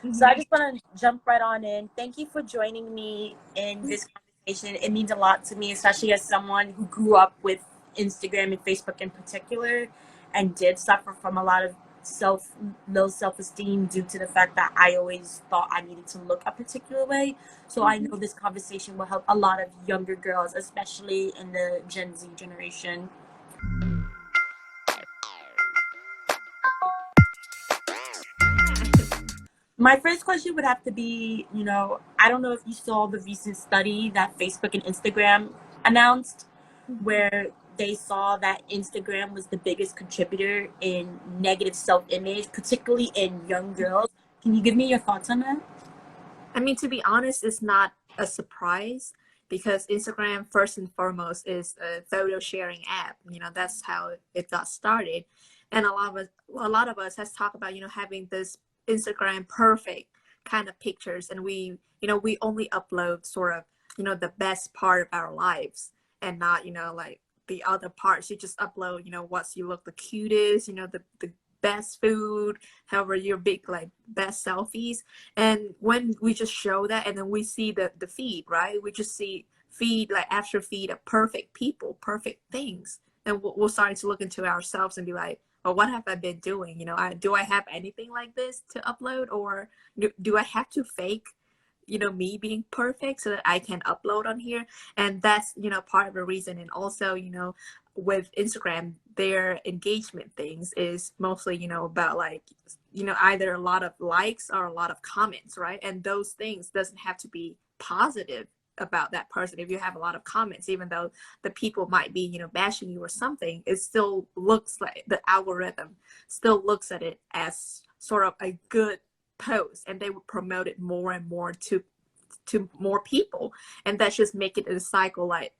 So I Mhm. just want to jump right on in. Thank you for joining me in this conversation. It means a lot to me, especially as someone who grew up with Instagram and Facebook in particular and did suffer from a lot of self low self-esteem due to the fact that I always thought I needed to look a particular way. So I Mhm. know this conversation will help a lot of younger girls, especially in the Gen Z generation. Yeah. My first question would have to be, I don't know if you saw the recent study that Facebook and Instagram announced, Mhm. where they saw that Instagram was the biggest contributor in negative self image, particularly in young girls. Can you give me your thoughts on that? I mean, to be honest, it's not a surprise because Instagram, first and foremost, is a photo sharing app. That's how it got started. And a lot of us has talked about, having this Instagram perfect kind of pictures. And we only upload sort of, the best part of our lives and not, like the other parts. You just upload, what's you look the cutest, the best food, however your big like best selfies. And when we just show that and then we see the feed, right? We just see feed like after feed of perfect people, perfect things. And we'll start to look into ourselves and be like, well, what have I been doing? Do I have anything like this to upload, or do I have to fake, me being perfect so that I can upload on here? And that's, part of the reason. And also, with Instagram, their engagement things is mostly, about like, either a lot of likes or a lot of comments, right? And those things doesn't have to be positive about that person. If you have a lot of comments, even though the people might be, bashing you or something, it still looks like the algorithm still looks at it as sort of a good post, and they would promote it more and more to more people. And that's just make it a cycle, like,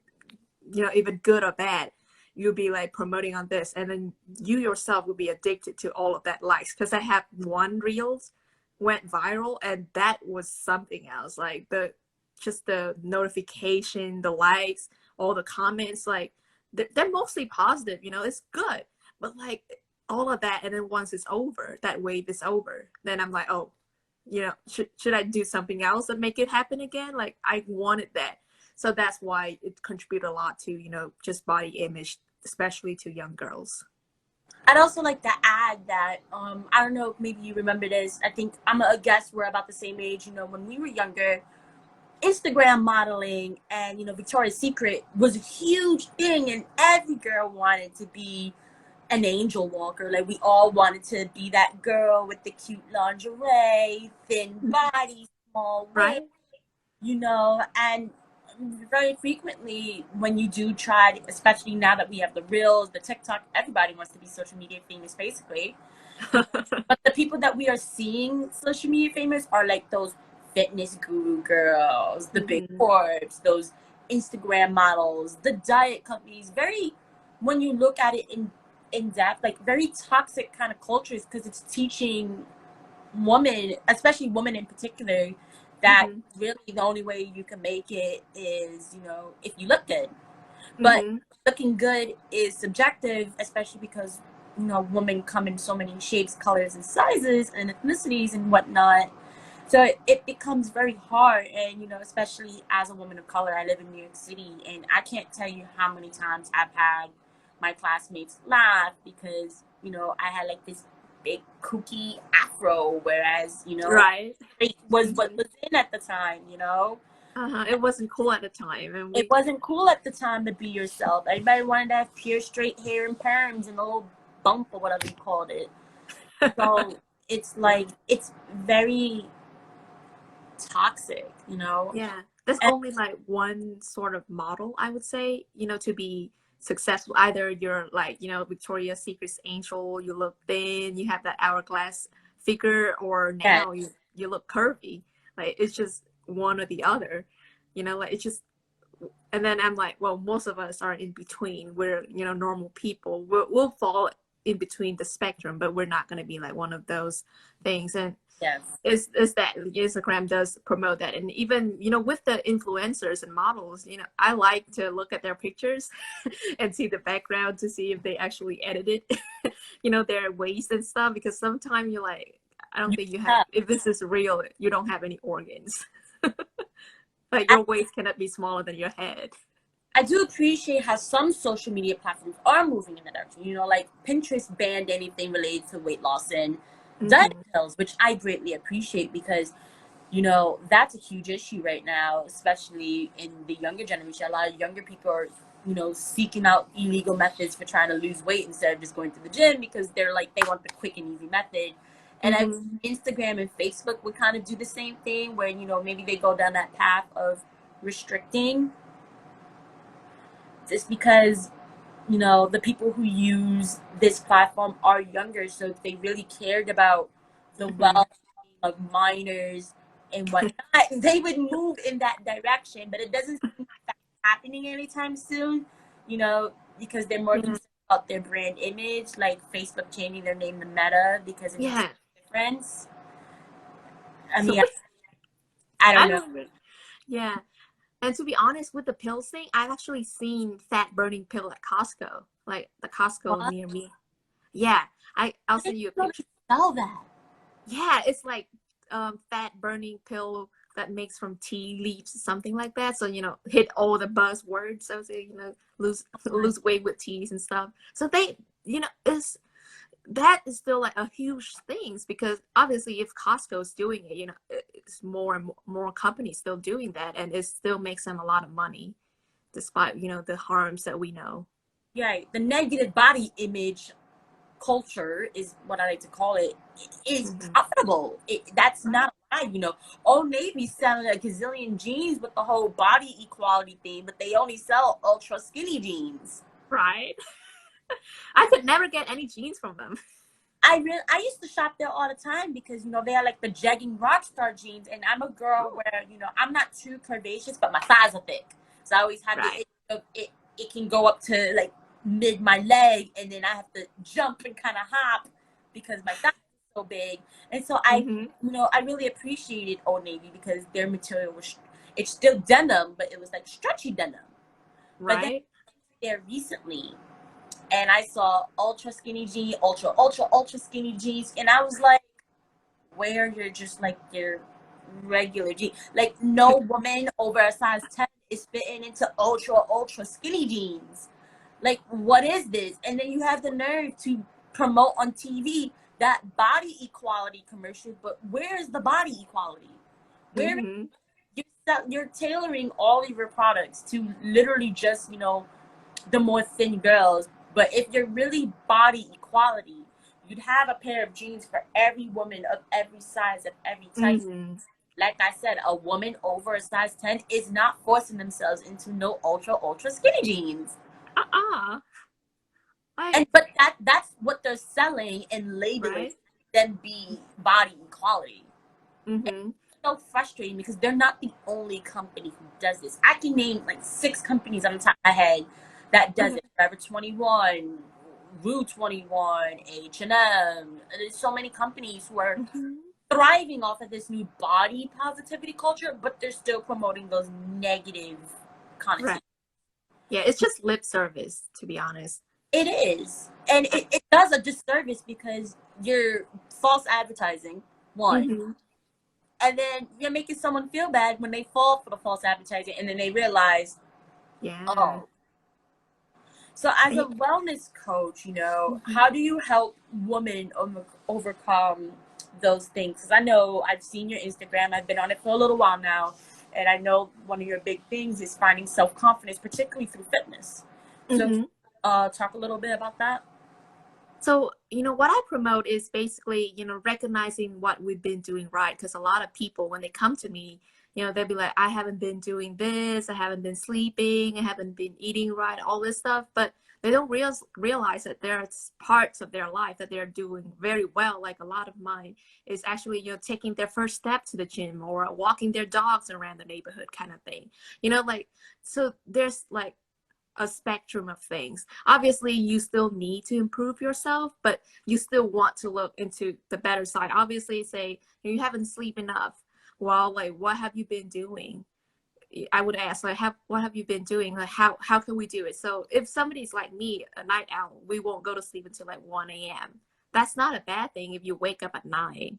even good or bad, you'll be like promoting on this, and then you yourself will be addicted to all of that likes. Because I have one reels went viral, and that was something else. Like the notification, the likes, all the comments, like they're mostly positive. It's good, but like all of that, and then once it's over, that wave is over, then I'm like, oh, should I do something else and make it happen again? Like I wanted that. So that's why it contributes a lot to, just body image, especially to young girls. I'd also like to add that I don't know if maybe you remember this. I think I'm a guess we're about the same age. When we were younger, Instagram modeling and Victoria's Secret was a huge thing, and every girl wanted to be an angel walker. Like we all wanted to be that girl with the cute lingerie, thin body, small waist, Right? and very frequently when you do try, especially now that we have the reels, the TikTok, everybody wants to be social media famous basically. But the people that we are seeing social media famous are like those fitness guru girls, the big Hmm. corps, those Instagram models, the diet companies. Very, when you look at it in depth, like very toxic kind of cultures because it's teaching women, especially women in particular, that Hmm. really the only way you can make it is if you look good. But Hmm. looking good is subjective, especially because women come in so many shapes, colors, and sizes, and ethnicities and whatnot. So it becomes very hard, and especially as a woman of color, I live in New York City, and I can't tell you how many times I've had my classmates laugh because I had like this big kooky afro, whereas Right. straight was what Hmm. was in at the time. It wasn't cool at the time, and It we. wasn't cool at the time to be yourself. Everybody wanted to have pure straight hair and perms and a little bump or whatever you called it. So it's like it's very toxic. Yeah, there's And only like one sort of model, I would say, to be successful. Either you're like, Victoria's Secret's angel, you look thin, you have that hourglass figure, or yeah, now you look curvy. Like it's just one or the other, like it's just. And then I'm like, well, most of us are in between. We're, normal people. We'll fall in between the spectrum, but we're not going to be like one of those things. And yes. is that Instagram does promote that. And even, with the influencers and models, I like to look at their pictures and see the background to see if they actually edited, their waist and stuff, because sometimes you're like, I don't You think you have, have. if this is real, you don't have any organs. Like I, your waist cannot be smaller than your head. I do appreciate how some social media platforms are moving in the direction. You know, like Pinterest banned anything related to weight loss and diet Mm-hmm. pills, which I greatly appreciate because you know that's a huge issue right now, especially in the younger generation. A lot of younger people are, you know, seeking out illegal methods for trying to lose weight instead of just going to the gym because they're like they want the quick and easy method. And I Mm-hmm. Instagram and Facebook would kind of do the same thing where, you know, maybe they go down that path of restricting just because, you know, the people who use this platform are younger, so if they really cared about the Mm-hmm. well of minors and whatnot, they would move in that direction. But it doesn't seem like that's happening anytime soon, you know, because they're more Yeah. concerned about their brand image, like Facebook changing their name to Meta because of Yeah. difference. I So mean, I don't I know. don't. Yeah. And to be honest, with the pills thing, I've actually seen fat burning pill at Costco, like the Costco What? near me. Yeah, I'll I didn't send you a know picture. you sell that. Yeah, it's like fat burning pill that makes from tea leaves, something like that. So hit all the buzzwords. So say lose Oh my, lose weight with teas and stuff. So they is that is still like a huge things because obviously if Costco's doing it, it's more and more companies still doing that, and it still makes them a lot of money despite the harms that we know. yeah, the negative body image culture is what I like to call it, is Hmm. profitable. That's Right. not a lie, you know. Old Navy selling a gazillion jeans with the whole body equality thing, but they only sell ultra skinny jeans. Right. I could never get any jeans from them. I used to shop there all the time because you know they are like the jegging rock star jeans, and I'm a girl Oh, where you know I'm not too curvaceous, but my thighs are thick, so I always have the right. it can go up to like mid my leg, and then I have to jump and kind of hop because my thighs are so big, and so Hmm. I really appreciated Old Navy because their material was it's still denim, but it was like stretchy denim. But then Right. there recently and I saw ultra skinny jeans, ultra skinny jeans, and I was like, where you're just like your regular jeans. Like no woman over a size 10 is fitting into ultra skinny jeans. Like what is this? And then you have the nerve to promote on TV that body equality commercial, but where is the body equality? Where Hmm. you're tailoring all of your products to literally just, you know, the more thin girls. But if you're really body equality, you'd have a pair of jeans for every woman of every size, of every type. Hmm. Like I said, a woman over a size 10 is not forcing themselves into no ultra skinny jeans. Uh-uh. Like, And but that's what they're selling and labeling right. then be body equality. Hmm. So frustrating because they're not the only company who does this. I can name like 6 companies on the top of my head that does Okay. it. Forever 21, Rue 21, H&M. There's so many companies who are Hmm. thriving off of this new body positivity culture, but they're still promoting those negative Right. connotations. Yeah, it's just lip service, to be honest. It is. And it does a disservice because you're false advertising, one. Hmm. And then you're making someone feel bad when they fall for the false advertising and then they realize, Yeah. oh. So as a And, wellness coach, you know, mhm. how do you help women overcome those things? Because I know I've seen your Instagram. I've been on it for a little while now. And I know one of your big things is finding self-confidence, particularly through fitness. So Mhm. talk a little bit about that. So, what I promote is basically, recognizing what we've been doing right. Because a lot of people, when they come to me, they'll be like, I haven't been doing this, I haven't been sleeping, I haven't been eating right, all this stuff. But they don't realize that there's parts of their life that they're doing very well. Like a lot of mine is actually, taking their first step to the gym or walking their dogs around the neighborhood kind of thing. Like, so there's like a spectrum of things. Obviously, you still need to improve yourself, but you still want to look into the better side. Obviously, say you haven't sleep enough. Well, like, what have you been doing? I would ask, like, what have you been doing? Like, how can we do it? So if somebody's like me, a night owl, we won't go to sleep until like 1 a.m. That's not a bad thing if you wake up at 9.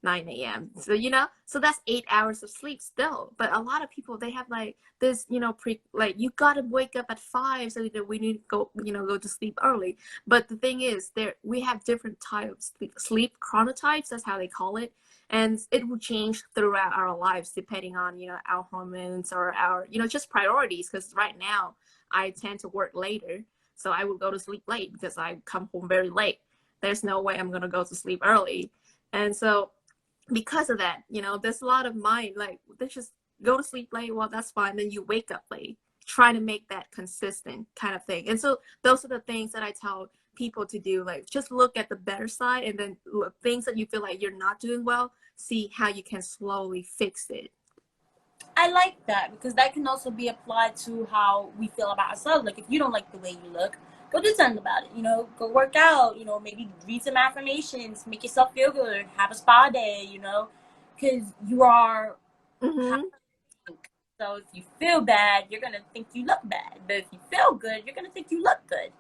9 a.m. So, you know, so that's 8 hours of sleep still. But a lot of people, they have like this, you know, like you gotta wake up at 5 so that we need to go, you know, go to sleep early. But the thing is, we have different types, sleep chronotypes, that's how they call it. And it will change throughout our lives depending on, you know, our hormones or our, you know, just priorities. Because right now I tend to work later. So I will go to sleep late because I come home very late. There's no way I'm going to go to sleep early. And so because of that, you know, there's a lot of mind like they just go to sleep late. Well, that's fine. Then you wake up late. Try to make that consistent kind of thing. And so those are the things that I tell people to do. Like just look at the better side, and then look, things that you feel like you're not doing well, see how you can slowly fix it. I like that because that can also be applied to how we feel about ourselves. Like if you don't like the way you look, go do something about it. You know, go work out. You know, maybe read some affirmations, make yourself feel good, have a spa day. You know, because you are. Mm-hmm. So if you feel bad, you're gonna think you look bad. But if you feel good, you're gonna think you look good.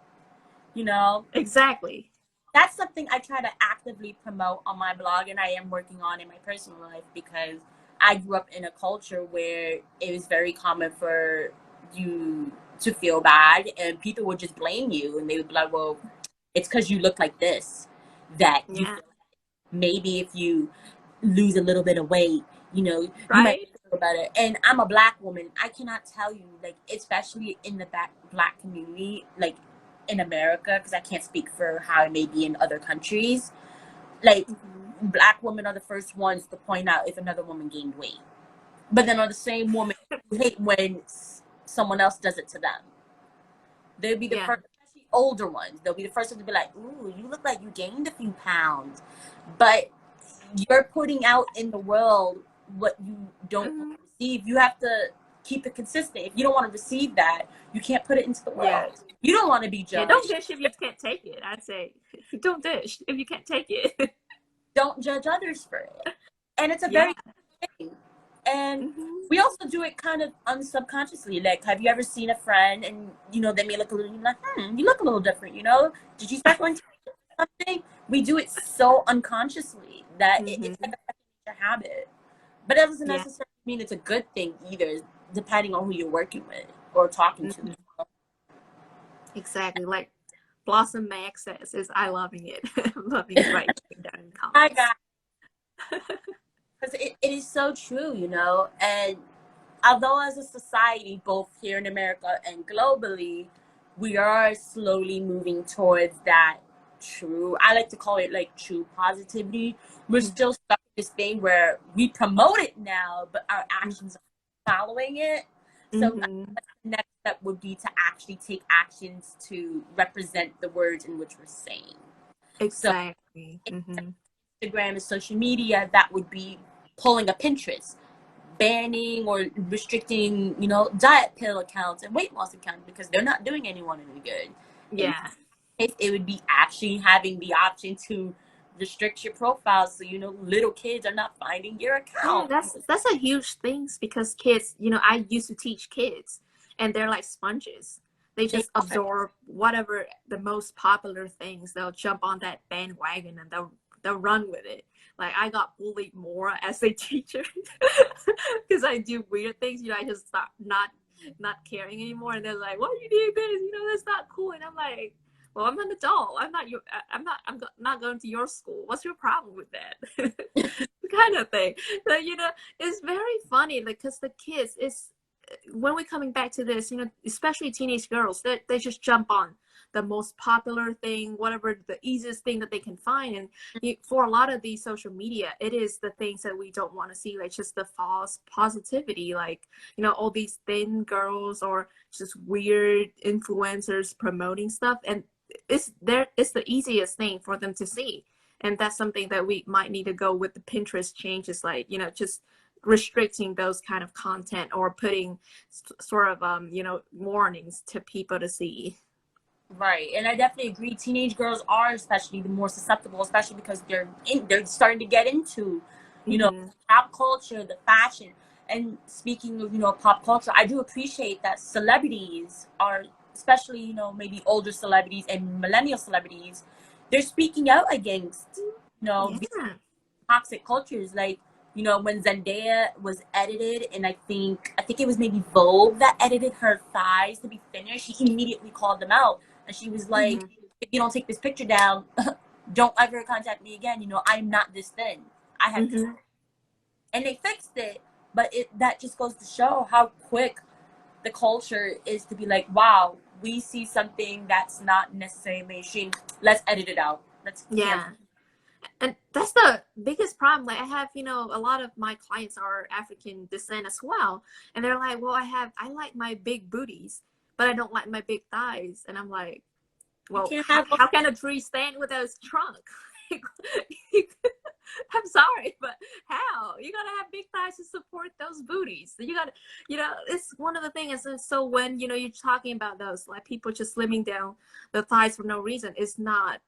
You know, Exactly. that's something I try to actively promote on my blog, and I am working on in my personal life because I grew up in a culture where it was very common for you to feel bad, and people would just blame you, and they would be like, "Well, it's because you look like this that you Yeah. feel maybe if you lose a little bit of weight, you know, you might Right. feel better." And I'm a black woman. I cannot tell you, like, especially in the black community, like in America, because I can't speak for how it may be in other countries. Like, Mm-hmm. black women are the first ones to point out if another woman gained weight. But then are the same woman who hate when someone else does it to them. They'll be the Yeah. first, especially older ones. They'll be the first one to be like, "Ooh, you look like you gained a few pounds," but you're putting out in the world what you don't Mm-hmm. receive. You have to keep it consistent. If you don't want to receive that, you can't put it into the Yeah. world. You don't want to be Yeah. Don't judged. dish if you can't take it. I'd say don't dish if you can't take it. Don't judge others for it. And it's a Yeah. very good thing. And Mm-hmm. we also do it kind of unsubconsciously. Like, have you ever seen a friend and they may look a little, you're like, you look a little different, Did you start going to something? We do it so unconsciously that it's Mm-hmm. like a habit. But that doesn't Yeah. necessarily mean it's a good thing either, depending on who you're working with or talking to. Mm-hmm. Exactly. Like Blossom Max says, is I loving it. I'm loving writing down in the I comments. got because it is so true, and although as a society, both here in America and globally, we are slowly moving towards that true, I like to call it like true positivity. We're still stuck in this thing where we promote it now, but our actions are following it. So Mm-hmm. the next step would be to actually take actions to represent the words in which we're saying. So Exactly. Mm-hmm. Instagram and social media, that would be pulling a Pinterest, banning or restricting, diet pill accounts and weight loss accounts because they're not doing anyone any good. In Yeah. this case, it would be actually having the option to restrict your profile so little kids are not finding your Yeah, account. that's a huge thing because kids, you know, I used to teach kids and they're like sponges. They They just are. absorb whatever the most popular things. They'll jump on that bandwagon and they'll run with it. Like I got bullied more as a teacher because I do weird things. You know, I just stop not caring anymore, and they're like, "Why are you doing this? You know, that's not cool." And I'm like, "Well, I'm an adult. I'm not your. I'm not going to your school. What's your problem with that?" Kind of thing. So, you know, it's very funny because the kids is when we're coming back to this, you know, especially teenage girls, they just jump on the most popular thing, whatever the easiest thing that they can find. And for a lot of these social media, it is the things that we don't want to see, like just the false positivity, like, you know, all these thin girls or just weird influencers promoting stuff. And it's the easiest thing for them to see. And that's something that we might need to go with the Pinterest changes, like, you know, just restricting those kind of content or putting sort of you know, warnings to people to see. Right, and I definitely agree. Teenage girls are especially the more susceptible, especially because they're starting to get into, you know, Mm-hmm. pop culture, the fashion. And speaking of pop culture, I do appreciate that celebrities are, especially maybe older celebrities and millennial celebrities, they're speaking out against, Yeah. toxic cultures. Like, when Zendaya was edited, and I think it was maybe Vogue that edited her thighs to be thinner, she immediately called them out, and she was like, Mm-hmm. "If you don't take this picture down, don't ever contact me again. I'm not this thin. I have this," Mm-hmm. and they fixed it. But that just goes to show how quick the culture is to be like, "Wow, we see something that's not necessarily mainstream. Let's edit it out. Let's cancel." Yeah. And that's the biggest problem. Like I have, a lot of my clients are African descent as well. And they're like, well, I like my big booties, but I don't like my big thighs. And I'm like, You well, can't how, have both. how can a tree stand without its trunk? I'm sorry, but how? You gotta have big thighs to support those booties. You gotta, it's one of the things. And so when, you're talking about those, like people just slimming down the thighs for no reason, it's not,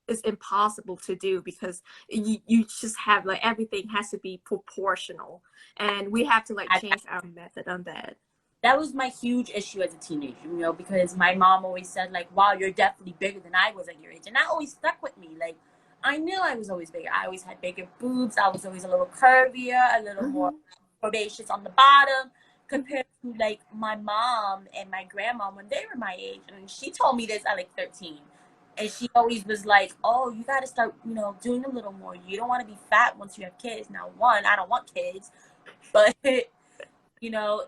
it's impossible to do because you just have like everything has to be proportional. And we have to like change our method on that. That was my huge issue as a teenager, because my mom always said, like, "Wow, you're definitely bigger than I was at your age," and that always stuck with me. Like, I knew I was always bigger. I always had bigger boobs. I was always a little curvier, a little more Mm-hmm. bodacious on the bottom, compared to like my mom and my grandma when they were my age. And she told me this at like 13, and she always was like, "Oh, you got to start, doing a little more. You don't want to be fat once you have kids." Now, one, I don't want kids, but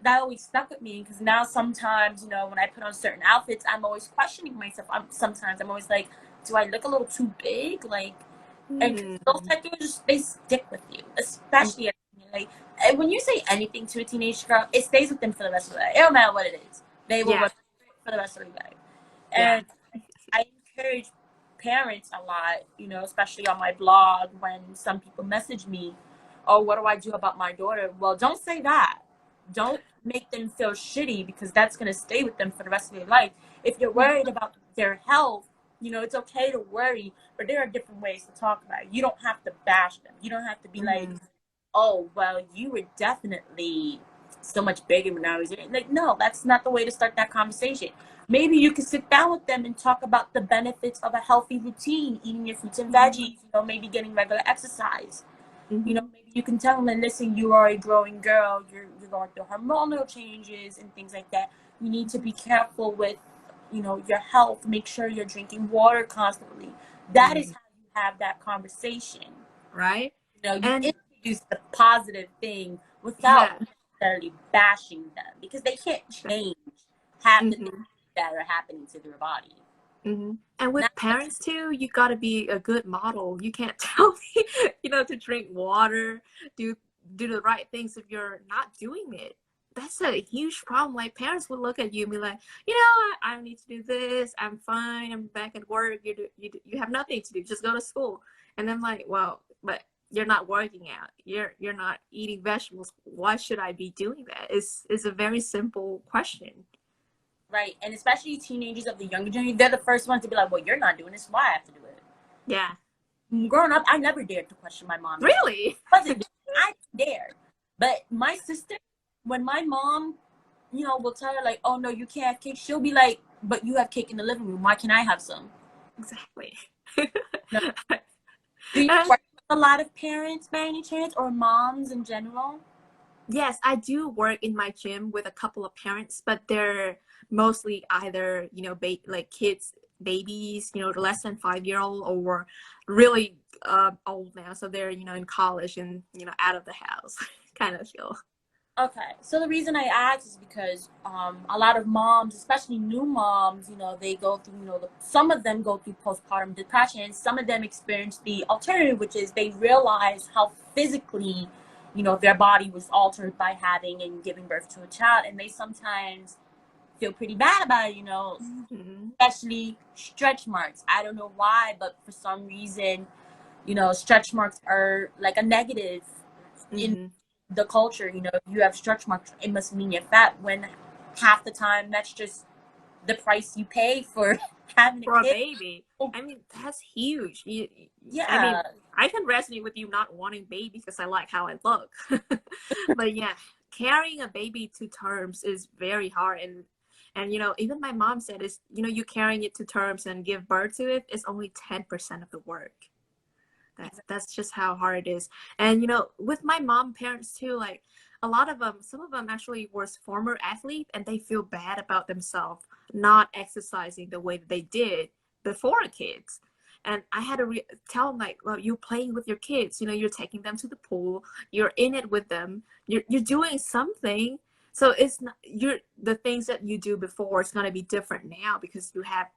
that always stuck with me, because now sometimes, when I put on certain outfits, I'm always questioning myself. Sometimes I'm always like, do I look a little too big? Like, and those Mm-hmm. type of things, they stick with you, especially like, and when you say anything to a teenage girl, it stays with them for the rest of their life. It don't matter what it is. They will Yeah. remember it for the rest of their life. Yeah. And I encourage parents a lot, especially on my blog, when some people message me, "Oh, what do I do about my daughter?" Well, don't say that. Don't make them feel shitty, because that's going to stay with them for the rest of their life. If you're worried about their health, it's okay to worry, but there are different ways to talk about it. You don't have to bash them. You don't have to be like, Mm-hmm. "Oh, well, you were definitely so much bigger when I was here." Like, no, that's not the way to start that conversation. Maybe you could sit down with them and talk about the benefits of a healthy routine, eating your fruits and veggies, maybe getting regular exercise. Mm-hmm. Maybe you can tell them, "Listen, you are a growing girl. You're going through hormonal changes and things like that. You need to be careful with, your health. Make sure you're drinking water constantly." That is Mm-hmm. how you have that conversation. Right. You And introduce the positive thing without yeah. necessarily bashing them, because they can't change half the things Mm-hmm. that are happening to their body. Mm-hmm. And Not, with parents too, you got to be a good model. You can't tell me, to drink water, do do the right things if you're not doing it. That's a huge problem. Like parents would look at you and be like, I don't need to do this. I'm fine. I'm back at work. You have nothing to do. Just go to school. And I'm like, well, but you're not working out. You're not eating vegetables. Why should I be doing that? It's a very simple question. right, and especially teenagers of the younger generation, they're the first ones to be like, "Well, you're not doing this. Why I have to do it?" Yeah. Growing up, I never dared to question my mom. Really? Wasn't I dared? But my sister, when my mom, will tell her like, "Oh no, you can't have cake," she'll be like, "But you have cake in the living room. Why can't I have some?" Exactly. No. Do you work with a lot of parents by any chance, or moms in general? Yes, I do work in my gym with a couple of parents, but they're mostly either, like kids, babies, less than 5 year old or really old now. So they're, in college and, out of the house kind of feel. Okay, so the reason I ask is because a lot of moms, especially new moms, they go through, some of them go through postpartum depression. Some of them experience the alternative, which is they realize how physically, their body was altered by having and giving birth to a child, and they sometimes feel pretty bad about it, Hmm. especially stretch marks. I don't know why, but for some reason, stretch marks are like a negative in Hmm. the culture. If you have stretch marks, it must mean you're fat, when half the time that's just the price you pay for having a For a kid. baby. I mean, that's huge. I mean, Yeah, I can resonate with you not wanting babies because I like how I look. But yeah, carrying a baby to terms is very hard. And even my mom said is, you carrying it to terms and give birth to it is only 10% of the work. That's just how hard it is. And you know, with my mom parents too, like a lot of them, some of them actually was former athlete, and they feel bad about themselves not exercising the way that they did before kids. And I had to tell them, like, well, you're playing with your kids, you know, you're taking them to the pool, you're in it with them, you're doing something. So it's not, you're, the things that you do before, it's going to be different now because you have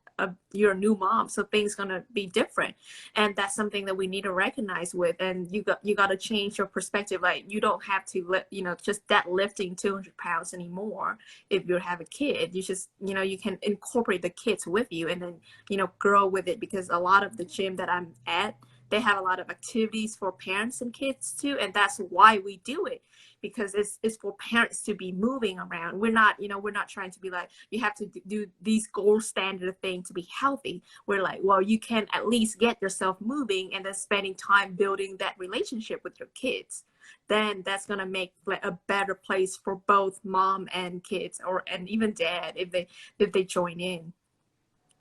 you're a new mom, so things going to be different. And that's something that we need to recognize with. And you got to change your perspective. Like, you don't have to you know, just that lifting 200 pounds anymore. If you have a kid, you just, you know, you can incorporate the kids with you, and then, you know, grow with it. Because a lot of the gym that I'm at, they have a lot of activities for parents and kids too, and that's why we do it, because it's for parents to be moving around. We're not, you know, we're not trying to be like, you have to do these gold standard thing to be healthy. We're like, well, you can at least get yourself moving, and then spending time building that relationship with your kids. Then that's going to make like a better place for both mom and kids, or and even dad, if they join in.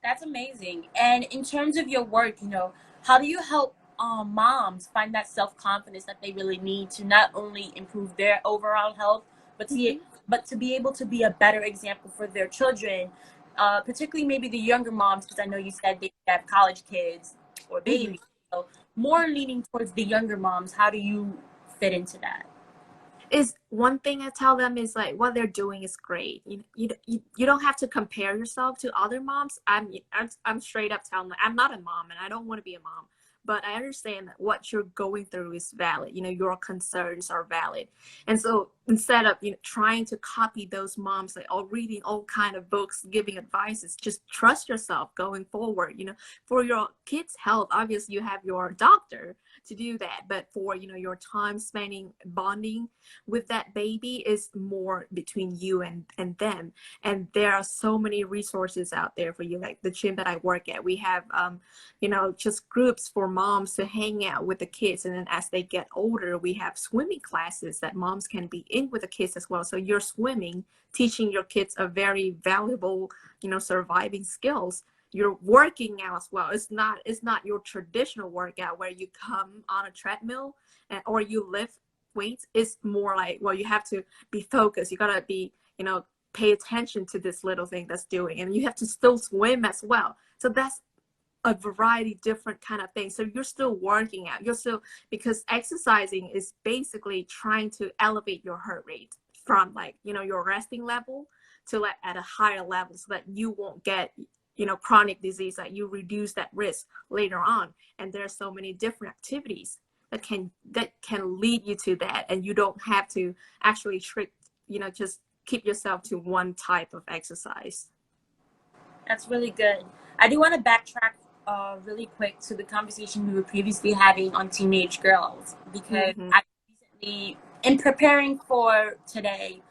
That's amazing. And in terms of your work, you know, how do you help moms find that self confidence that they really need to not only improve their overall health, but Mhm. to be able to be a better example for their children, particularly maybe the younger moms, because I know you said they have college kids or Mhm. babies. So more leaning towards the younger moms. How do you fit into that? Is one thing I tell them is like, what they're doing is great. You don't have to compare yourself to other moms. I'm straight up telling them I'm not a mom and I don't want to be a mom, but I understand that what you're going through is valid. You know, your concerns are valid. And so instead of, you know, trying to copy those moms, like, or reading all kind of books giving advices, just trust yourself going forward. You know, for your kids' health, obviously you have your doctor to do that, but for, you know, your time spending bonding with that baby is more between you and them. And there are so many resources out there for you. Like the gym that I work at, we have you know, just groups for moms to hang out with the kids. And then as they get older, we have swimming classes that moms can be in with the kids as well. So you're swimming, teaching your kids a very valuable, you know, surviving skills. You're working out as well. It's not your traditional workout where you come on a treadmill or you lift weights. Is more like, well, you have to be focused, you gotta be, you know, pay attention to this little thing that's doing, and you have to still swim as well. So that's a variety different kind of things. So you're still working out, you're still, because exercising is basically trying to elevate your heart rate from, like, you know, your resting level to like at a higher level, so that you won't get, you know, chronic disease, that you reduce that risk later on. And there's so many different activities that can lead you to that, and you don't have to actually trick, you know, just keep yourself to one type of exercise. That's really good. I do want to backtrack really quick to the conversation we were previously having on teenage girls, because Mm-hmm. I recently, in preparing for today,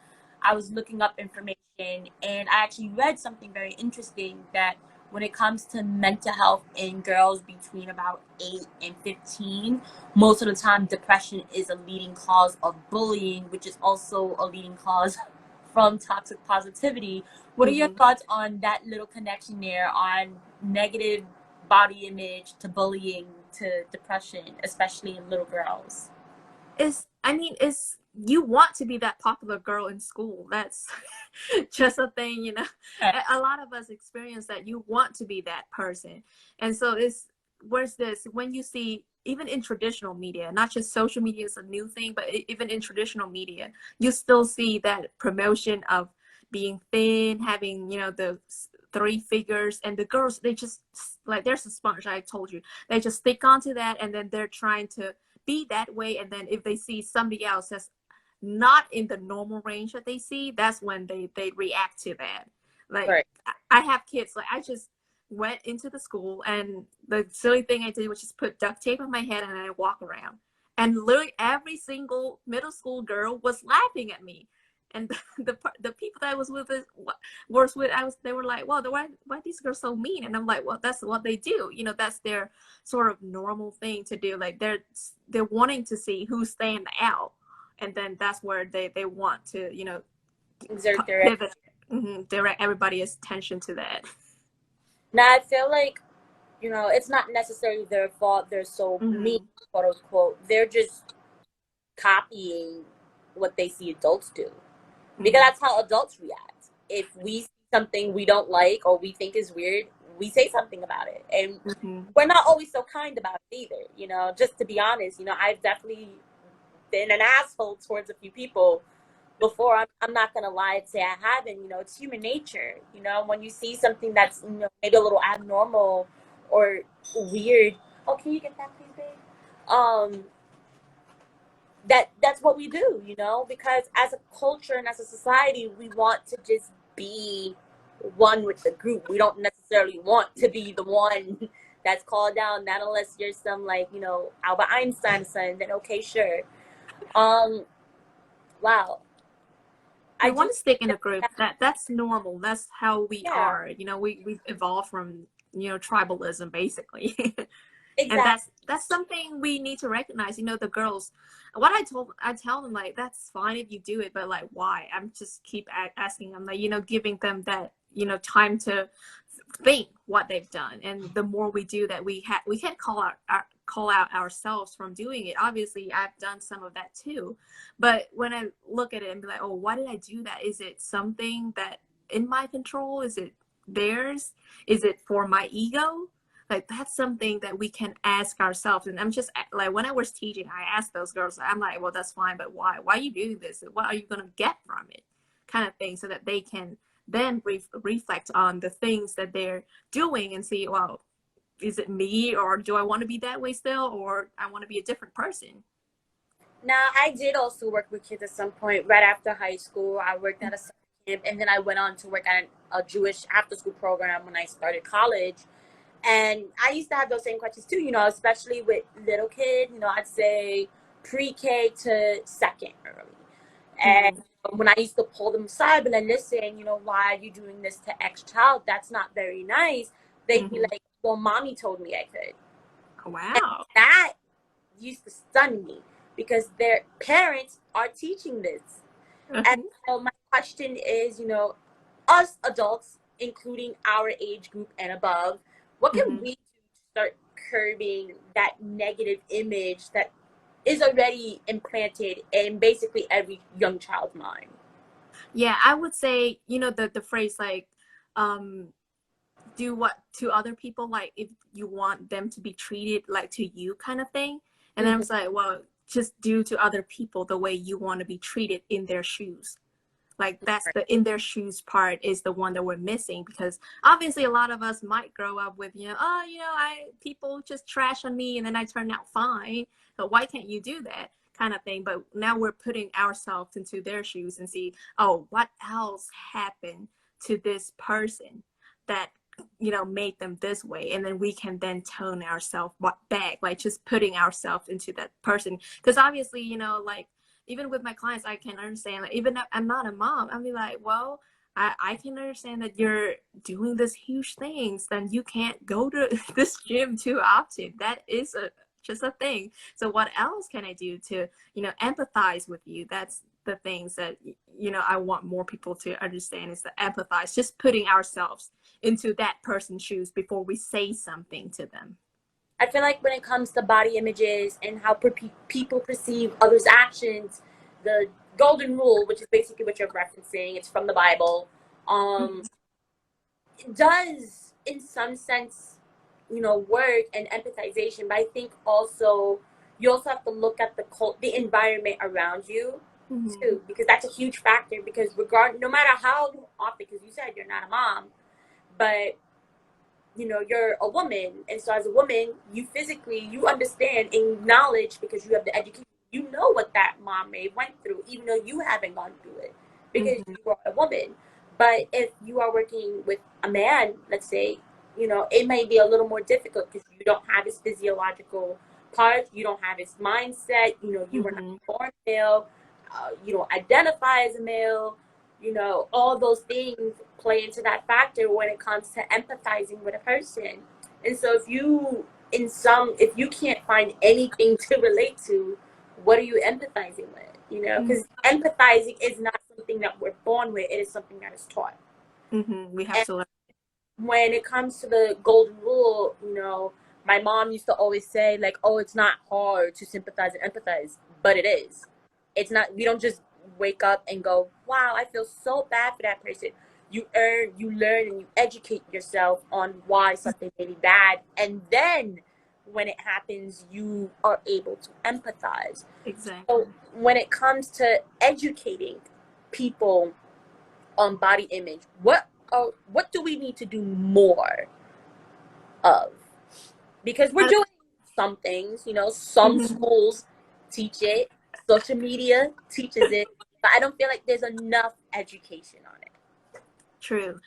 I was looking up information, and I actually read something very interesting that when it comes to mental health in girls between about 8 and 15, most of the time depression is a leading cause of bullying, which is also a leading cause from toxic positivity. What are your Mm-hmm. thoughts on that little connection there on negative body image to bullying to depression, especially in little girls? It's, I mean, it's, you want to be that popular girl in school. That's just a thing, you know. Yeah. A lot of us experience that. You want to be that person. And so it's, where's this, when you see, even in traditional media, not just social media is a new thing, but even in traditional media, you still see that promotion of being thin, having, you know, the three figures. And the girls, they just, like, there's a sponge, I told you, they just stick onto that, and then they're trying to be that way. And then if they see somebody else that's not in the normal range that they see, that's when they react to that. Like, Right. I have kids, like, I just went into the school, and the silly thing I did was just put duct tape on my head and I walk around, and literally every single middle school girl was laughing at me. And the people that I was with they were like, well, why these girls so mean? And I'm like, well, that's what they do, you know, that's their sort of normal thing to do. Like, they're wanting to see who's staying out, and then that's where they want to, you know, Exert their. pivot, direct everybody's attention to that. Now I feel like You know, it's not necessarily their fault they're so mean, Mm-hmm. quote unquote. They're just copying what they see adults do. Because Mm-hmm. that's how adults react. If we see something we don't like or we think is weird, we say something about it. And Mm-hmm. we're not always so kind about it either. You know, just to be honest, you know, I've definitely been an asshole towards a few people before. I'm not gonna lie and say I haven't. You know, it's human nature. You know, when you see something that's, you know, maybe a little abnormal or weird, oh, can you get that, please, babe? That's what we do, you know, because as a culture and as a society, we want to just be one with the group. We don't necessarily want to be the one that's called down. Not unless you're some, like, you know, Albert Einstein's son. Then okay, sure. Um, wow. We I want do. to stick in a group. That's normal. That's how we Yeah, are. You know, we've evolved from, you know, tribalism basically. And exactly. that's something we need to recognize. You know, the girls, what I tell them, like, that's fine if you do it, but like, why? I'm just keep asking them, like, you know, giving them that, you know, time to think what they've done. And the more we do that, we can't call out ourselves from doing it. Obviously I've done some of that too, but when I look at it and be like, oh, why did I do that? Is it something that in my control? Is it theirs? Is it for my ego? Like, that's something that we can ask ourselves. And I'm just like, when I was teaching, I asked those girls, I'm like, well, that's fine, but why are you doing this? What are you going to get from it, kind of thing, so that they can then reflect on the things that they're doing and see, well, is it me, or do I want to be that way still, or I want to be a different person? Now, I did also work with kids at some point right after high school. I worked at a summer camp, and then I went on to work at a Jewish after school program when I started college. And I used to have those same questions too, you know, especially with little kids, you know, I'd say pre-K to second early. And Mm-hmm. when I used to pull them aside, but then listen, you know, why are you doing this to X child? That's not very nice. They'd be Mm-hmm. like, well, mommy told me I could. And Wow. that used to stun me because their parents are teaching this. And Mm-hmm. so my question is, you know, us adults, including our age group and above, what can Mm-hmm. we do to start curbing that negative image that is already implanted in basically every young child's mind? Yeah, I would say, you know, the phrase like, um do what to other people, like if you want them to be treated like to you, kind of thing. And then I Mm-hmm. was like, well, just do to other people the way you want to be treated in their shoes. Like, that's the in their shoes part is the one that we're missing, because obviously a lot of us might grow up with, you know, oh, you know, I people just trash on me and then I turn out fine, but why can't you do that, kind of thing. But now we're putting ourselves into their shoes and see, oh, what else happened to this person that, you know, made them this way, and then we can then tone ourselves back, like just putting ourselves into that person. Because obviously, you know, like, even with my clients, I can understand, like, even if I'm not a mom, I'll be like, well, I can understand that you're doing this huge things, then you can't go to this gym too often. That is just a thing. So what else can I do to, you know, empathize with you? That's the things that, you know, I want more people to understand, is to empathize, just putting ourselves into that person's shoes before we say something to them. I feel like when it comes to body images and how people perceive others' actions, the golden rule, which is basically what you're referencing, it's from the Bible, um, Mm-hmm. it does, in some sense, you know, work and empathization. But I think also you also have to look at the environment around you Mm-hmm. too, because that's a huge factor. Because no matter how often, because you said you're not a mom, but you know you're a woman, and so as a woman you physically you understand and knowledge because you have the education, you know what that mom may went through even though you haven't gone through it because Mm-hmm. you are a woman. But if you are working with a man, let's say, you know, it may be a little more difficult because you don't have his physiological parts, you don't have his mindset, you know, you were not Mm-hmm. born male, you don't identify as a male, you know, all those things play into that factor when it comes to empathizing with a person. And so if you can't find anything to relate to, what are you empathizing with? You know, Mm-hmm. because empathizing is not something that we're born with, it is something that is taught. Mm-hmm. We have And to learn. when it comes to the golden rule, my mom used to always say, like, oh, it's not hard to sympathize and empathize, but it is. It's not, we don't just wake up and go, wow, I feel so bad for that person. You learn, and you educate yourself on why something may be bad. And then when it happens, you are able to empathize. Exactly. So when it comes to educating people on body image, what do we need to do more of? Because we're I doing some things, some don't, schools teach it, social media teaches it, but I don't feel like there's enough education on it. True.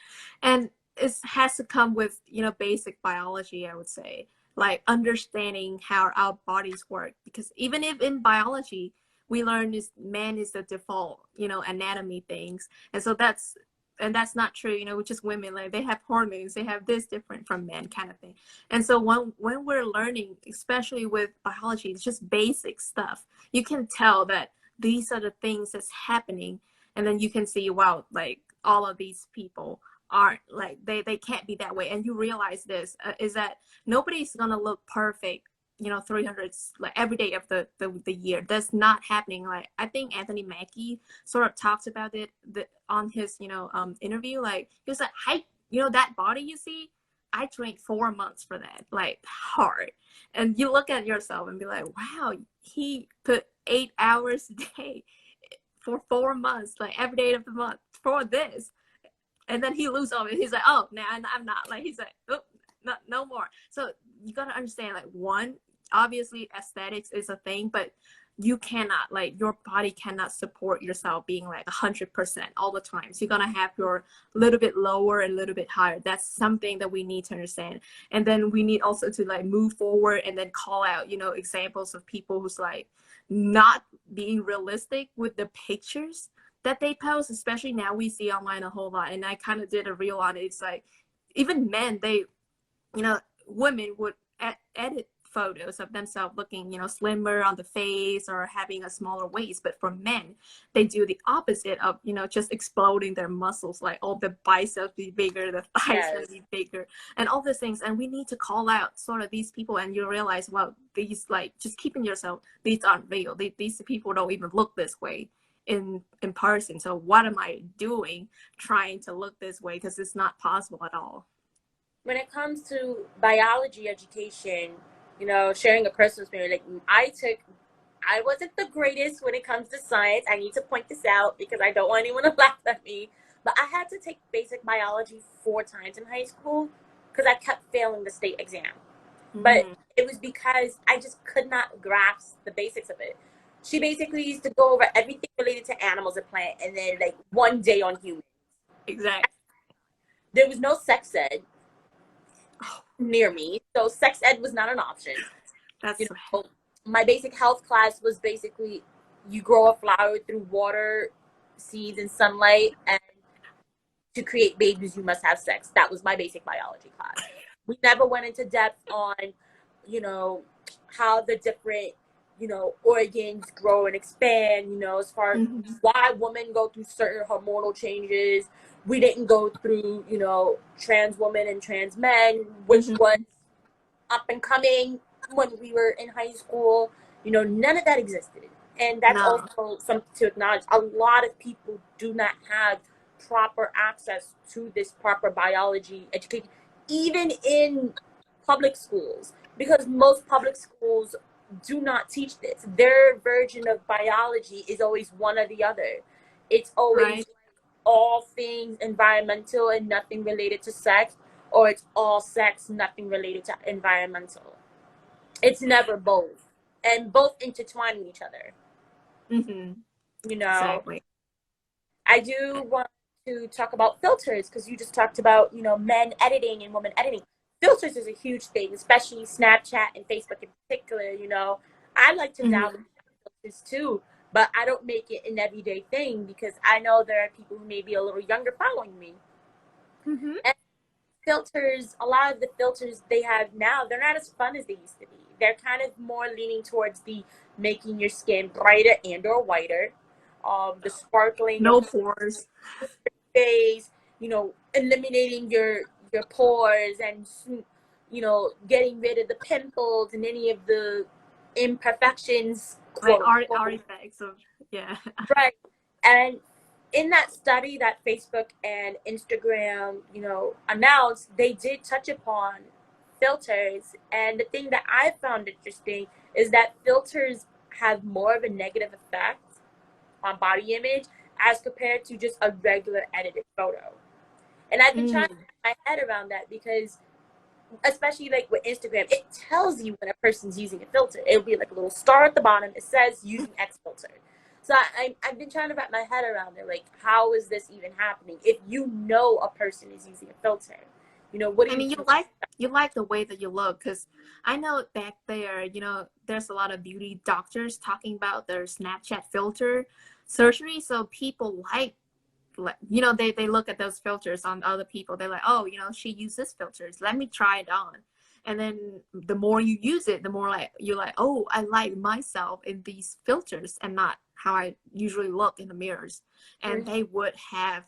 And it has to come with, basic biology, I would say, like understanding how our bodies work. Because even if in biology, we learn is man is the default, anatomy things. And that's not true, with just women. Like they have hormones, they have this different from men kind of thing. And so when we're learning, especially with biology, it's just basic stuff. You can tell that these are the things that's happening. And then you can see, wow, like all of these people aren't like they can't be that way. And you realize this is that nobody's gonna look perfect 300 like every day of the year. That's not happening. Like I think Anthony Mackie sort of talks about it on his interview. Like he was like, hey, that body you see, I trained 4 months for that, like hard. And you look at yourself and be like, wow, he put 8 hours a day for 4 months, like every day of the month for this. And then he lose all of it. He's like, oh, now I'm not. Like, he's like, oh, no more. So you got to understand, like, one, obviously aesthetics is a thing, but you cannot, like, your body cannot support yourself being like 100% all the time. So you're going to have your little bit lower and a little bit higher. That's something that we need to understand. And then we need also to like move forward and then call out, examples of people who's like not being realistic with the pictures that they post, especially now we see online a whole lot. And I kind of did a reel on it. It's like even men, women would edit photos of themselves looking, slimmer on the face or having a smaller waist. But for men, they do the opposite of, just exploding their muscles, like all the biceps be bigger, the thighs Yes. be bigger, and all these things. And we need to call out sort of these people, and you realize, well, these like just keeping yourself, these aren't real. These people don't even look this way in person. So what am I doing trying to look this way? Because it's not possible at all. When it comes to biology education, sharing a personal experience, like I wasn't the greatest when it comes to science. I need to point this out because I don't want anyone to laugh at me. But I had to take basic biology 4 times in high school because I kept failing the state exam. But Mm-hmm. it was because I just could not grasp the basics of it. She basically used to go over everything related to animals and plants, and then like one day on humans. Exactly. There was no sex ed near me, so sex ed was not an option. You That's know, my basic health class was basically you grow a flower through water, seeds, and sunlight, and to create babies, you must have sex. That was my basic biology class. We never went into depth on, you know, how the different, organs grow and expand, as far as mm-hmm. why women go through certain hormonal changes. We didn't go through, trans women and trans men, which was Mm-hmm. up and coming when we were in high school. None of that existed. And that's No. also something to acknowledge. A lot of people do not have proper access to this proper biology education, even in public schools, because most public schools do not teach this. Their version of biology is always one or the other. It's always Right. all things environmental and nothing related to sex, or it's all sex, nothing related to environmental. It's never both, and both intertwine with each other. Mm-hmm. You know, Exactly. I do want to talk about filters because you just talked about, men editing and women editing. Filters is a huge thing, especially Snapchat and Facebook in particular. I like to Mm-hmm. dabble in filters too, but I don't make it an everyday thing because I know there are people who may be a little younger following me. Mm-hmm. And filters, a lot of the filters they have now, they're not as fun as they used to be. They're kind of more leaning towards the making your skin brighter and or whiter, the sparkling of No pores. face, eliminating your pores and, getting rid of the pimples and any of the imperfections, Like quote unquote. artifacts of, yeah. Right. And in that study that Facebook and Instagram, announced, they did touch upon filters. And the thing that I found interesting is that filters have more of a negative effect on body image as compared to just a regular edited photo. And I've been trying to Mm. get my head around that because, especially like with Instagram, it tells you when a person's using a filter. It'll be like a little star at the bottom. It says using X filter. So I've been trying to wrap my head around it. Like, how is this even happening? If you know a person is using a filter, what do I you mean, think? you like the way that you look, because I know back there, there's a lot of beauty doctors talking about their Snapchat filter surgery. So people they look at those filters on other people. They're like, oh, she uses filters, let me try it on. And then the more you use it, the more like you're like, oh, I like myself in these filters and not how I usually look in the mirrors. And they would have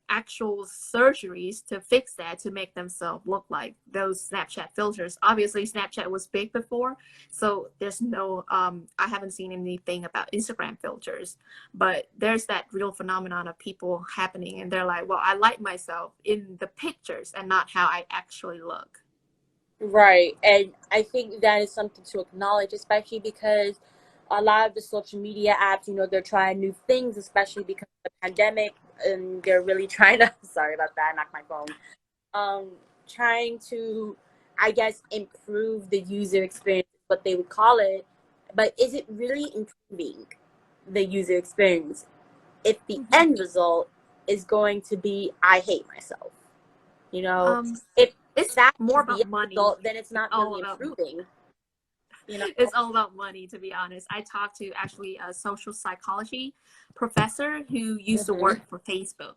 actual surgeries to fix that, to make themselves look like those Snapchat filters. Obviously Snapchat was big before, so there's no I haven't seen anything about Instagram filters, but there's that real phenomenon of people happening, and they're like, well, I like myself in the pictures and not how I actually look. Right. And I think that is something to acknowledge, especially because a lot of the social media apps, they're trying new things, especially because of the pandemic, and they're really trying to, sorry about that, I knocked my phone, um, trying to, I guess, improve the user experience, what they would call it. But is it really improving the user experience if the Mhm. end result is going to be, I hate myself? You know, um if it's that more is the about end money. result, then it's It's not all really about improving, you know? it's all about money, to be honest. I talked to actually a social psychology professor who used to Hmm. work for Facebook,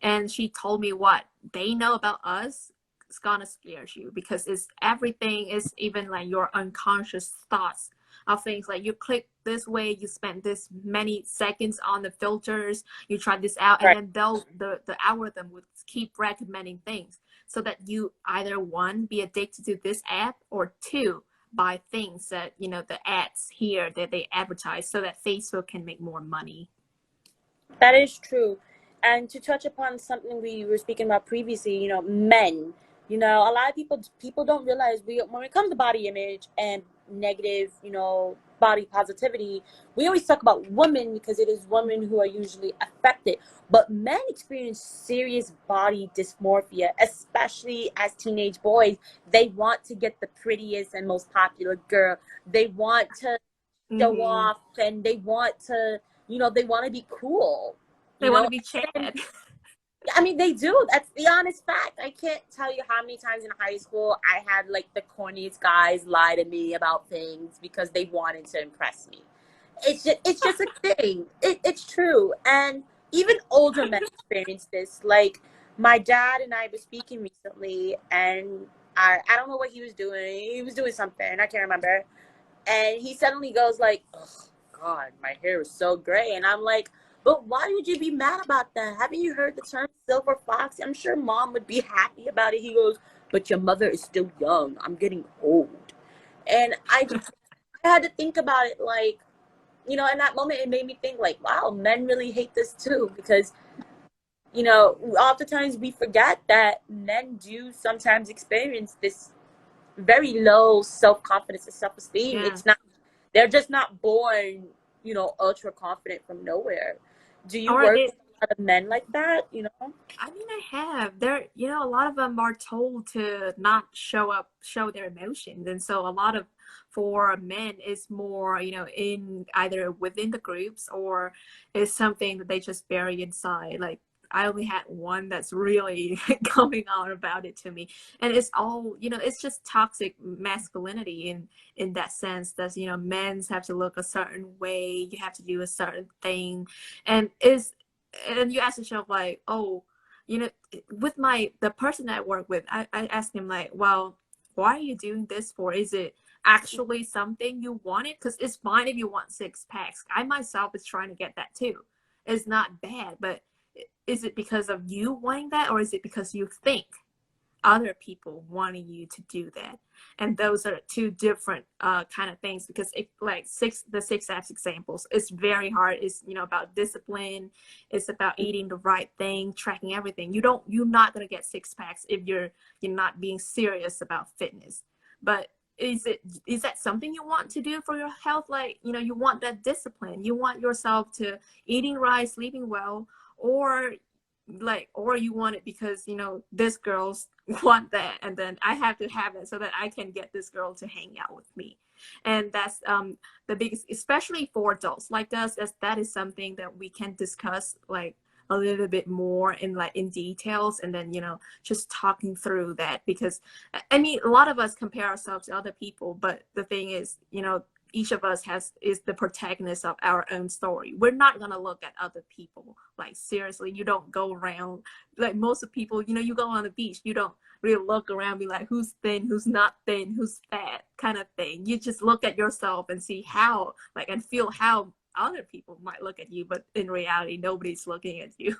and she told me what they know about us is gonna scare you, because it's everything is even like your unconscious thoughts of things. Like, you click this way, you spend this many seconds on the filters, you try this out, and Right. then the algorithm would keep recommending things, so that you either, one, be addicted to this app, or two, buy things that the ads here that they advertise, so that Facebook can make more money. That is true. And to touch upon something we were speaking about previously, men. A lot of people don't realize, when it comes to body image and negative, body positivity, we always talk about women because it is women who are usually affected. But men experience serious body dysmorphia, especially as teenage boys. They want to get the prettiest and most popular girl. They want to show Hmm. off, and they want to be cool, They want to be and then, Chad. I mean, they do. That's the honest fact. I can't tell you how many times in high school I had like the corniest guys lie to me about things because they wanted to impress me. It's just a thing. It's true. And even older men experience this. Like, my dad and I were speaking recently, and I don't know what he was doing. He was doing something. I can't remember, and he suddenly goes like, "Oh God, my hair is so gray," and I'm like, "But why would you be mad about that? Haven't you heard the term silver fox? I'm sure mom would be happy about it." He goes, "But your mother is still young. I'm getting old," and I had to think about it, like, in that moment it made me think like, wow, men really hate this too, because oftentimes we forget that men do sometimes experience this very low self-confidence and self-esteem. Yeah. It's not, they're just not born, ultra confident from nowhere. Do you Or work they with a lot of men like that? I mean, I have. There, a lot of them are told to not show their emotions. And so a lot of, for men, is more, in either within the groups, or is something that they just bury inside. Like, I only had one that's really going on about it to me. And it's all, it's just toxic masculinity in that sense, that, men's have to look a certain way, you have to do a certain thing. And you ask yourself, like, oh, you know with the person that I work with, I asked him, like, well, why are you doing this for? Is it actually something you wanted? Because it's fine if you want six packs. I myself is trying to get that too. It's not bad, but is it because of you wanting that, or is it because you think other people wanting you to do that. And those are two different kind of things, because it, like the 6 apps examples, it's very hard. It's, you know, about discipline. It's about eating the right thing, tracking everything. You're not going to get 6 packs if you're not being serious about fitness. But is that something you want to do for your health? Like, you know, you want that discipline, you want yourself to eating right, sleeping well, or or you want it because, you know, this girl's want that, and then I have to have it so that I can get this girl to hang out with me. And that's the biggest, especially for adults like us, that is something that we can discuss like a little bit more in details, and then, you know, just talking through that. Because I mean, a lot of us compare ourselves to other people, but the thing is, you know, each of us is the protagonist of our own story. We're not gonna look at other people like seriously. You don't go around like most of people, you know, you go on the beach, you don't really look around, be like, who's thin, who's not thin, who's fat, kind of thing. You just look at yourself and see how, like, and feel how other people might look at you, but in reality, nobody's looking at you.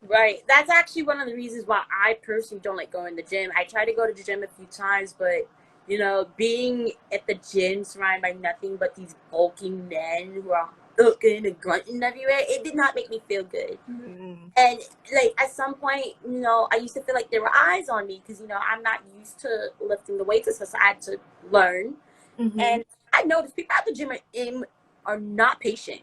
Right. That's actually one of the reasons why I personally don't like going to the gym. I try to go to the gym a few times, but you know, being at the gym surrounded by nothing but these bulking men who are looking and grunting everywhere, it did not make me feel good. Mm. And like at some point, you know, I used to feel like there were eyes on me because, you know, I'm not used to lifting the weights, so I had to learn. Mm-hmm. And I noticed people at the gym are not patient.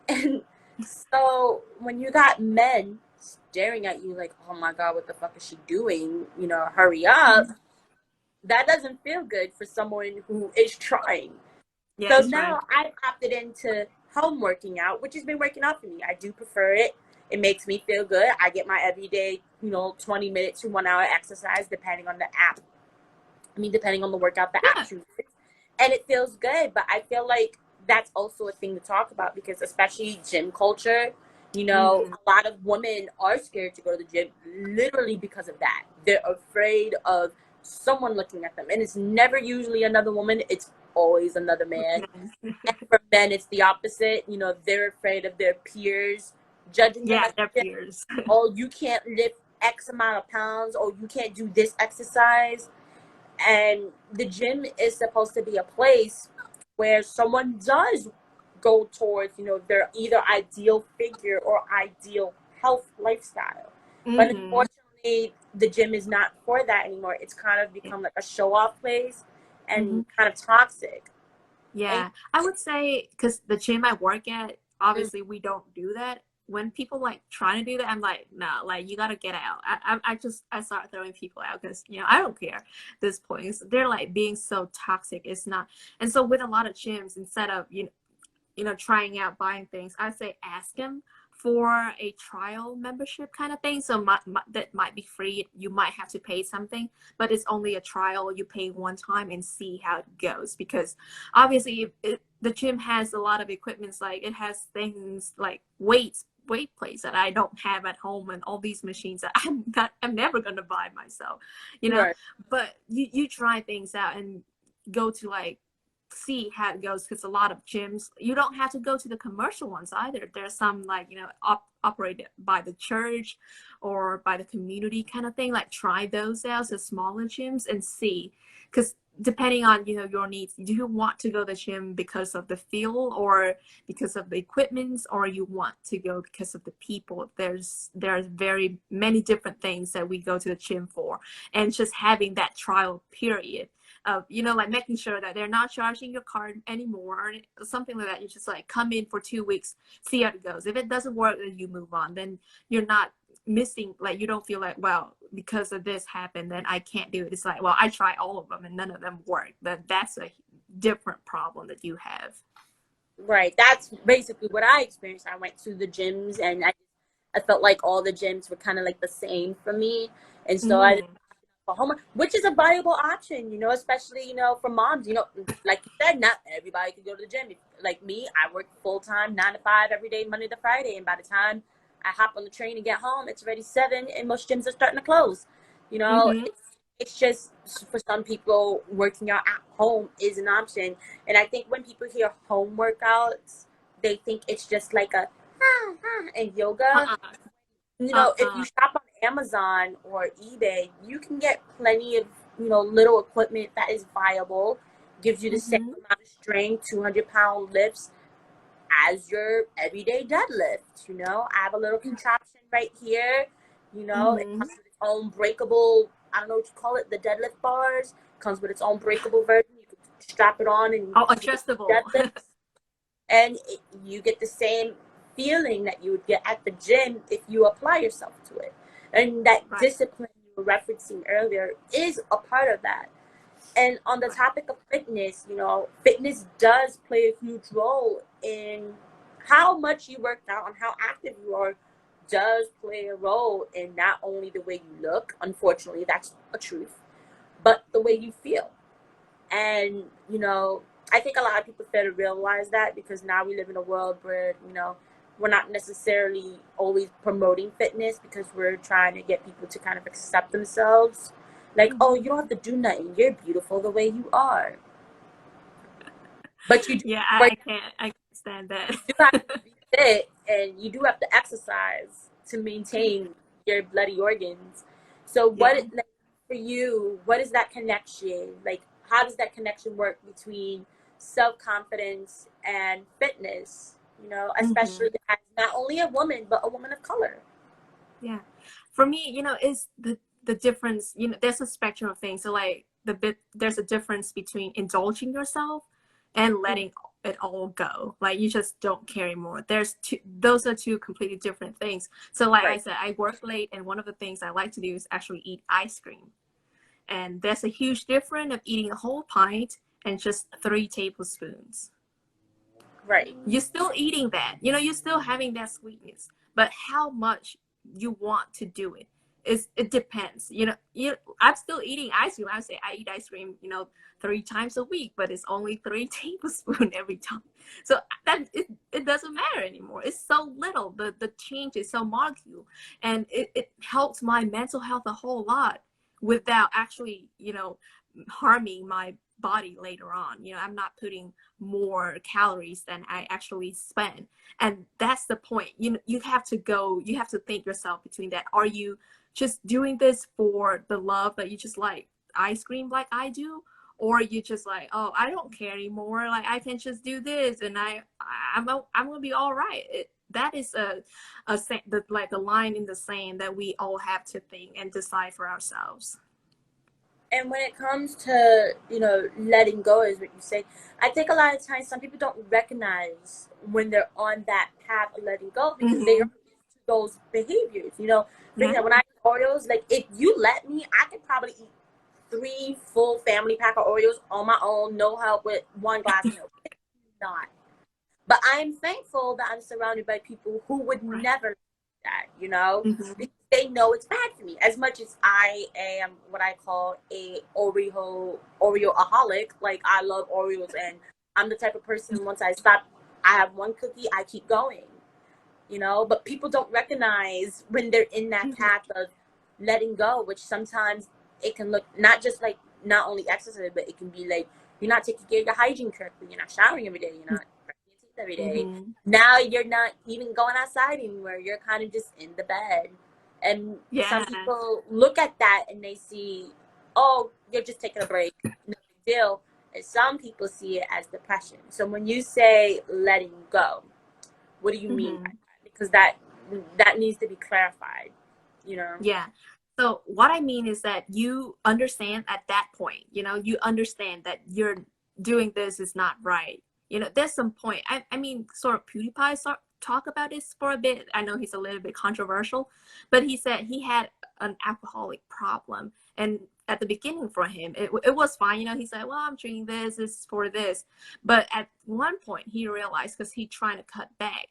And so when you got men staring at you like, oh my God, what the fuck is she doing? You know, hurry up. That doesn't feel good for someone who is trying. Yeah, So it's trying. now I've opted into home working out, which has been working out for me. I do prefer it. It makes me feel good. I get my everyday, you know, 20 minutes to 1 hour exercise, depending on the app. I mean, depending on the workout the app Yeah. chooses. And it feels good. But I feel like that's also a thing to talk about because, especially gym culture, you know, Mm-hmm. a lot of women are scared to go to the gym literally because of that. They're afraid of someone looking at them. And it's never usually another woman, it's always another man. And for men, it's the opposite. You know, they're afraid of their peers judging them Yeah, at their the gym. peers. Oh, you can't lift X amount of pounds, or you can't do this exercise. And the gym is supposed to be a place where someone does go towards, you know, their either ideal figure or ideal health lifestyle. But Mm-hmm. unfortunately, the gym is not for that anymore. It's kind of become like a show off place Mm-hmm. and kind of toxic. And Yeah, I would say because the gym I work at, mm, obviously we don't do that. When people like trying to do that, I'm like, nah, like you gotta get out. I start throwing people out because, you know, I don't care at this point. They're like being so toxic. It's not. And so with a lot of gyms, instead of trying out buying things, I say ask them for a trial membership kind of thing. So that might be free. You might have to pay something, but it's only a trial. You pay one time and see how it goes. Because obviously, the gym has a lot of equipments. Like it has things like weight plates that I don't have at home, and all these machines that I'm never gonna buy myself, you know. right, But you try things out and go to like see how it goes, because a lot of gyms, you don't have to go to the commercial ones either. There's some like, you know, operated by the church or by the community kind of thing. Like try those out, the smaller gyms, and see, because depending on, you know, your needs, do you want to go to the gym because of the feel or because of the equipments, or you want to go because of the people? There's very many different things that we go to the gym for, and just having that trial period of, you know, like making sure that they're not charging your card anymore or something like that. You just like come in for 2 weeks, see how it goes. If it doesn't work, then you move on. Then you're not missing, like you don't feel like, well, because of this happened, then I can't do it. It's like, well, I try all of them and none of them work. That's a different problem that you have. right. That's basically what I experienced. I went to the gyms and I felt like all the gyms were kind of like the same for me. And so I Mm-hmm. for home, which is a viable option, you know, especially, you know, for moms, you know, like you said, not everybody can go to the gym. Like me, I work full time, 9 to 5 every day, Monday to Friday. And by the time I hop on the train and get home, it's already 7 and most gyms are starting to close. You know, Mm-hmm. it's just for some people, working out at home is an option. And I think when people hear home workouts, they think it's just like a and yoga. Uh-uh. You Uh, know, if you shop on Amazon or eBay, you can get plenty of, little equipment that is viable, gives you the same mm-hmm, amount of strength, 200-pound lifts as your everyday deadlift. I have a little contraption right here. It mm-hmm. comes with its own breakable, I don't know what you call it, the deadlift bars. Comes with its own breakable version. You can strap it on and Oh, you can adjustable. deadlift, and you get the same feeling that you would get at the gym if you apply yourself to it. And that Right, discipline you were referencing earlier is a part of that. And on the right. topic of fitness, fitness does play a huge role in how much you work out and how active you are, does play a role in not only the way you look, unfortunately, that's a truth, but the way you feel. And, I think a lot of people fail to realize that, because now we live in a world where, we're not necessarily always promoting fitness because we're trying to get people to kind of accept themselves. Like, oh, Mm-hmm. you don't have to do nothing. You're beautiful the way you are. But you do Yeah, work, I can't stand that. you do have to be fit, and you do have to exercise to maintain your bloody organs. So Yeah. like, for you, what is that connection? Like, how does that connection work between self-confidence and fitness? Mm-hmm. Especially as not only a woman, but a woman of color. Yeah. For me, is the difference, there's a spectrum of things. So like there's a difference between indulging yourself and Mm. letting it all go. Like you just don't care anymore. Those are two completely different things. So like I Right. said, I work late, and one of the things I like to do is actually eat ice cream. And there's a huge difference of eating a whole pint and just 3 tablespoons. Right. You're still eating that, you're still having that sweetness, but how much you want to do it is, it depends. I'm still eating ice cream. I say I eat ice cream 3 times a week, but it's only 3 tablespoons every time. So that it doesn't matter anymore. It's so little. The change is so marginal, and it helps my mental health a whole lot without actually harming my body later on. I'm not putting more calories than I actually spend. And that's the point. You have to you have to think yourself between that. Are you just doing this for the love that you just like ice cream like I do? Or you just like, oh, I don't care anymore. Like I can just do this, and I'm gonna be all right. That is like the line in the sand that we all have to think and decide for ourselves. And when it comes to, letting go, is what you say, I think a lot of times some people don't recognize when they're on that path of letting go, because they are Mm-hmm. used to those behaviors. For Yeah. example, when I eat Oreos, like, if you let me, I could probably eat 3 full family pack of Oreos on my own, no help, with one glass of milk. It's not. But I'm thankful that I'm surrounded by people who would Right. never do that, Mm-hmm. because they know it's bad for me. As much as I am what I call a Oreoaholic, like I love Oreos, and I'm the type of person, once I stop, I have one cookie, I keep going. But people don't recognize when they're in that Mm-hmm. path of letting go, which sometimes it can look not just like, not only exercise, but it can be like you're not taking care of your hygiene correctly. You're not showering every day. You're not brushing your teeth every day. Mm-hmm. Now you're not even going outside anywhere. You're kind of just in the bed. And some Yeah. people look at that and they see, oh, you're just taking a break. No big deal. And some people see it as depression. So when you say letting go, what do you mean by Mm-hmm. that? Because that needs to be clarified. Yeah. So what I mean is that you understand at that point, you understand that you're doing this is not right. There's some point. I mean, sort of PewDiePie talk about this for a bit. I know he's a little bit controversial, but he said he had an alcoholic problem. And at the beginning for him, it was fine. He said, well, I'm drinking this is for this. But at one point he realized, because he trying to cut back,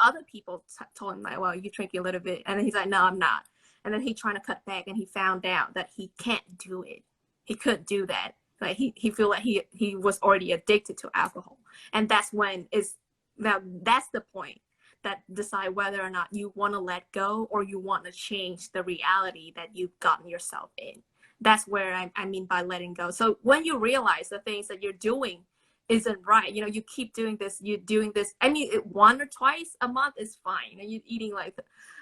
other people told him like, well, you drink a little bit. And he's like, no, I'm not. And then he trying to cut back, and he found out that he can't do it. He couldn't do that. Like he feel like he was already addicted to alcohol. And that's when is now that's the point that decide whether or not you want to let go, or you want to change the reality that you've gotten yourself in. That's where I mean by letting go. So when you realize the things that you're doing isn't right. You know, you keep doing this, you're doing this. I mean, one or twice a month is fine. You know, you're eating like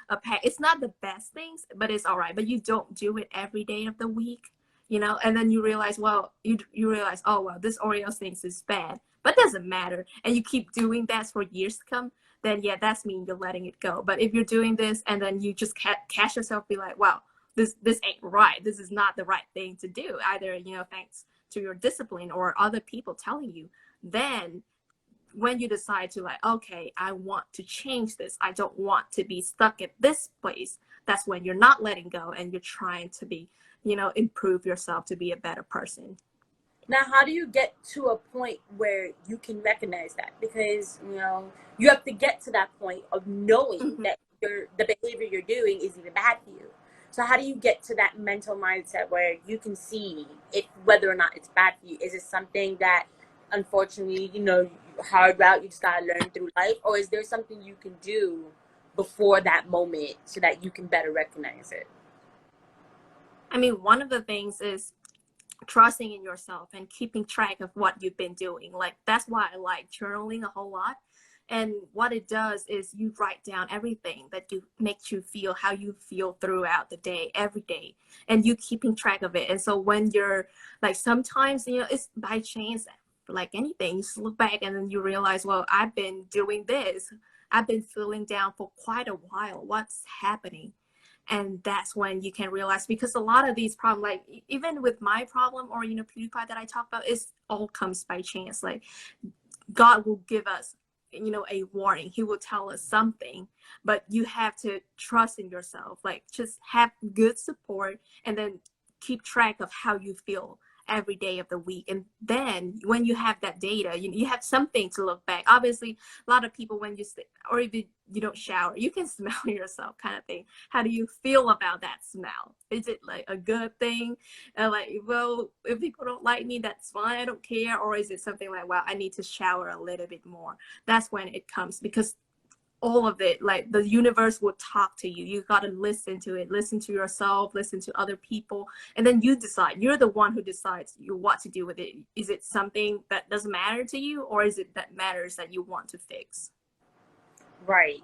a pack. It's not the best things, but it's all right. But you don't do it every day of the week, you know, and then you realize, well, you realize, oh, well, this Oreo things is bad, but it doesn't matter. And you keep doing that for years to come, then yeah, that's mean you're letting it go. But if you're doing this and then you just catch yourself, be like, wow, this ain't right. This is not the right thing to do. Either, you know, thanks to your discipline or other people telling you, then when you decide to like, okay, I want to change this, I don't want to be stuck at this place, that's when you're not letting go and you're trying to be, you know, improve yourself to be a better person. Now, how do you get to a point where you can recognize that? Because, you know, you have to get to that point of knowing Mm-hmm. that the behavior you're doing is even bad for you. So how do you get to that mental mindset where you can see if whether or not it's bad for you? Is it something that, unfortunately, you know, hard route you just gotta learn through life, or is there something you can do before that moment so that you can better recognize it? I mean, one of the things is trusting in yourself and keeping track of what you've been doing. Like, that's why I like journaling a whole lot. And what it does is you write down everything that you makes you feel, how you feel throughout the day, every day, and you keeping track of it. And so when you're like, sometimes, you know, it's by chance, like anything, you just look back and then you realize, well, I've been doing this, I've been feeling down for quite a while, what's happening? And that's when you can realize, because a lot of these problems, like even with my problem or, you know, PewDiePie that I talk about, it all comes by chance. Like, God will give us, you know, a warning. He will tell us something, but you have to trust in yourself. Like, just have good support and then keep track of how you feel every day of the week. And then when you have that data, you have something to look back. Obviously, a lot of people, when you or if you don't shower, you can smell yourself, kind of thing. How do you feel about that smell? Is it like a good thing? Like, well, if people don't like me, that's fine, I don't care. Or is it something like, well, I need to shower a little bit more? That's when it comes, because all of it, like, the universe will talk to you. You got to listen to it, listen to yourself, listen to other people, and then you decide. You're the one who decides what to do with it. Is it something that doesn't matter to you, or is it that matters that you want to fix? Right.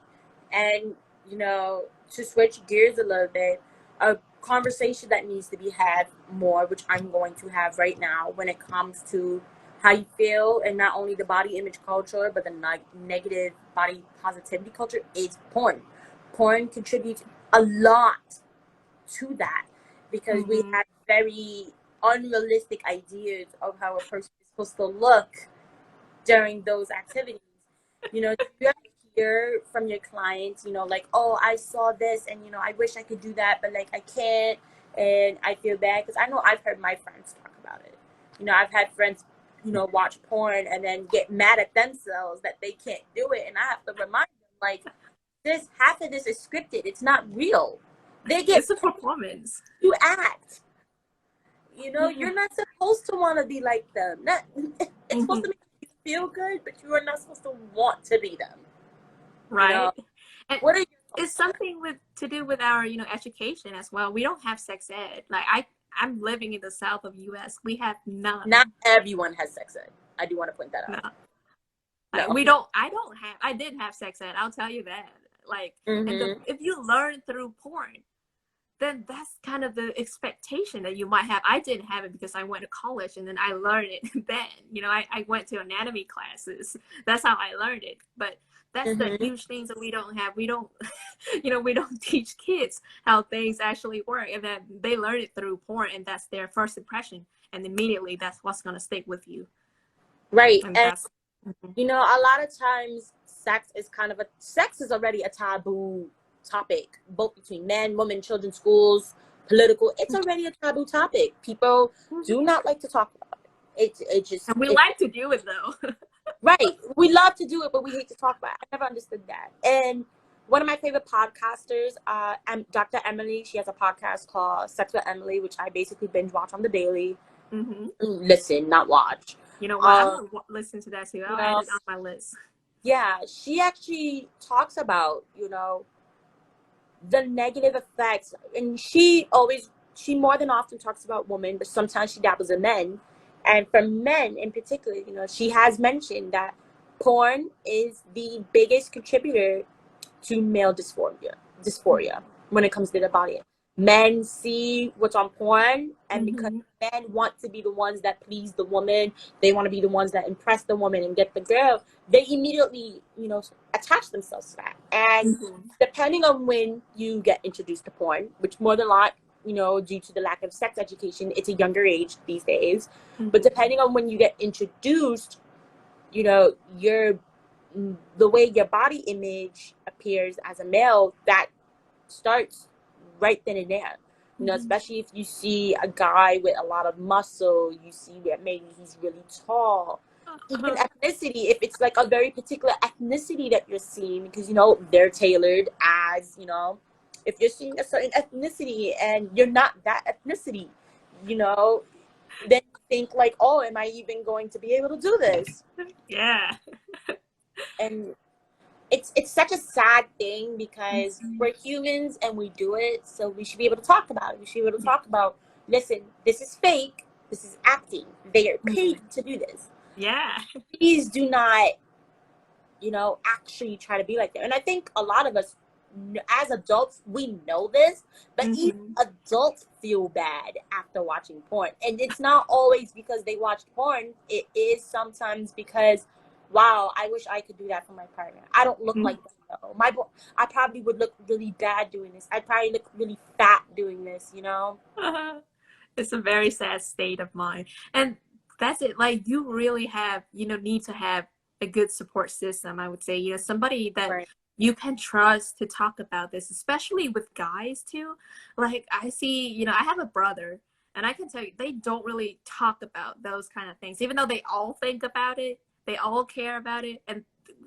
And, you know, to switch gears a little bit, a conversation that needs to be had more, which I'm going to have right now when it comes to how you feel, and not only the body image culture, but the negative body positivity culture, is porn. Porn contributes a lot to that because we Mm-hmm. have very unrealistic ideas of how a person is supposed to look during those activities. You know, do you ever hear from your clients, you know, like, oh, I saw this and, you know, I wish I could do that, but like I can't, and I feel bad? Because I know I've heard my friends talk about it. You know, I've had friends, you know, watch porn and then get mad at themselves that they can't do it. And I have to remind them, like, this, half of this is scripted. It's not real. They get It's a paid performance. to act. You know, Yeah. you're not supposed to want to be like them. Not, it's supposed Mm-hmm. to make you feel good, but you are not supposed to want to be them. You know, Right. And what are your thoughts it's on that? something with to do with our, you know, education as well. We don't have sex ed. Like, I'm living in the south of US. We have Not none. everyone has sex ed. I do want to point that No. out. Like, No. we don't I don't have I didn't have sex ed, I'll tell you that. Like, and Mm-hmm. if you learn through porn, then that's kind of the expectation that you might have. I didn't have it because I went to college and then I learned it then. You know, I went to anatomy classes. That's how I learned it. But that's the Mm-hmm. huge things that we don't have. We don't, you know, we don't teach kids how things actually work. And then they learn it through porn, and that's their first impression. And immediately that's what's going to stick with you. Right. And And that's, mhm. you know, a lot of times sex is already a taboo topic, both between men, women, children, schools, political. It's already a taboo topic. People do not like to talk about it. It just And we it like to do it though. right. We love to do it, but we hate to talk about it. I never understood that. And one of my favorite podcasters, Dr. Emily, she has a podcast called Sex with Emily, which I basically binge watch on the daily. Hmm. Listen, not watch. You know what? I'm Um, going to listen to that too. you I'll add know, it on my list. yeah, she actually talks about, you know, the negative effects, and she more than often talks about women, but sometimes she dabbles in men, And for men in particular, you know, she has mentioned that porn is the biggest contributor to male dysphoria when it comes to the body. Men see what's on porn, and because Mm-hmm. men want to be the ones that please the woman, they want to be the ones that impress the woman and get the girl, they immediately, you know, attach themselves to that. And Mm-hmm. depending on when you get introduced to porn, which more than not, you know, due to the lack of sex education, it's a younger age these days. But Mm-hmm. depending on when you get introduced, you know, the way your body image appears as a male, that starts right then and there. You know, Mm-hmm. especially if you see a guy with a lot of muscle, you see that maybe he's really tall. Even Uh-huh. ethnicity, if it's like a very particular ethnicity that you're seeing, because, you know, they're tailored as, you know, if you're seeing a certain ethnicity and you're not that ethnicity, you know, then you think like, oh, am I even going to be able to do this? Yeah. And it's such a sad thing because Mm-hmm. we're humans and we do it, so we should be able to talk about it. We should be able to talk about, listen, this is fake, this is acting. They are paid Mm-hmm. to do this. Yeah. Please do not, you know, actually try to be like that. And I think a lot of us, as adults, we know this, but even Mm-hmm. adults feel bad after watching porn. And it's not always because they watched porn, it is sometimes because, wow, I wish I could do that for my partner. I don't look like that though. I probably would look really bad doing this. I'd probably look really fat doing this, you know? It's a very sad state of mind. And that's it. Like you really have, need to have a good support system, I would say. Somebody that Right. you can trust to talk about this, especially with guys too. Like I see, I have a brother and I can tell you they don't really talk about those kind of things, even though they all think about it, they all care about it. And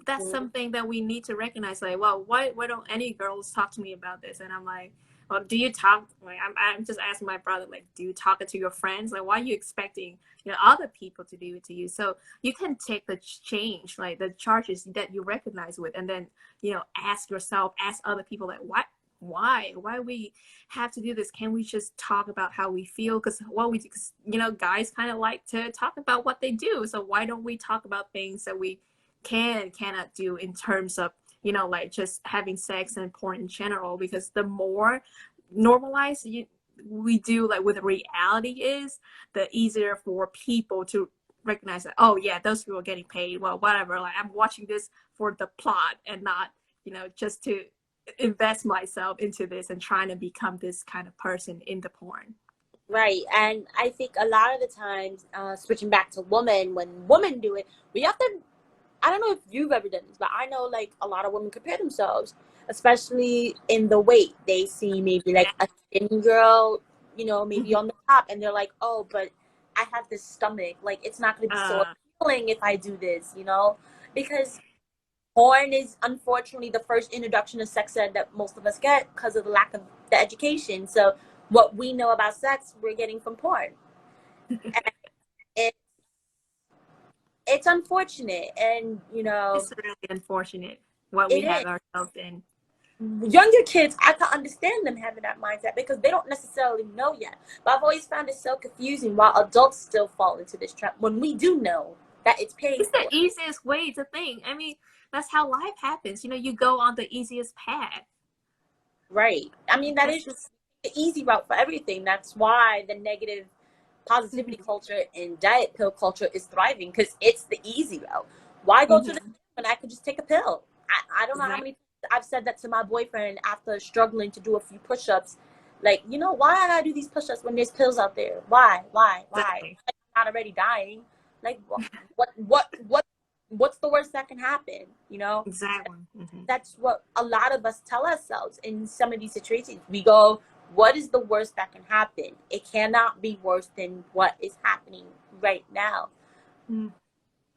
that's Mhm. something that we need to recognize. Like, well, why don't any girls talk to me about this? And I'm like, well, do you talk? Like, I'm just asking my brother, like, do you talk it to your friends? Like, why are you expecting, other people to do it to you? So you can take the change, like the charges that you recognize with, and then, ask yourself, ask other people, like, why we have to do this? Can we just talk about how we feel? Because guys kind of like to talk about what they do. So why don't we talk about things that we cannot do in terms of like just having sex and porn in general? Because the more normalized we do like with reality is, the easier for people to recognize that, oh yeah, those people are getting paid, well, whatever, like I'm watching this for the plot and not just to invest myself into this and trying to become this kind of person in the porn. Right. And I think a lot of the times, switching back to women, when women do it, we have to, I don't know if you've ever done this, but I know like a lot of women compare themselves, especially in the weight. They see maybe like a thin girl, you know, maybe Mhm. on the top, and they're like, oh, but I have this stomach. Like, it's not going to be so uh appealing if I do this, you know? Because porn is unfortunately the first introduction to sex ed that most of us get because of the lack of the education. So, what we know about sex, we're getting from porn. And it, it's unfortunate. And, you know, it's really unfortunate what we it have is. ourselves in. Younger kids, I can understand them having that mindset because they don't necessarily know yet. But I've always found it so confusing while adults still fall into this trap when we do know that it's paid It's the for. easiest way to think. I mean, that's how life happens. You go on the easiest path. Right. I mean, that That's is just the easy route for everything. That's why the negative positivity mhm, culture and diet pill culture is thriving because it's the easy route. Why go to the mhm, gym when I could just take a pill? I don't know how exactly. many times I've said that to my boyfriend after struggling to do a few push ups. Like, you know, why did I do these push ups when there's pills out there? Why? Why? Why? Exactly. I'm not already dying. Like, what's the worst that can happen? You know? Exactly. Hmm. That's what a lot of us tell ourselves in some of these situations. We go, what is the worst that can happen? It cannot be worse than what is happening right now.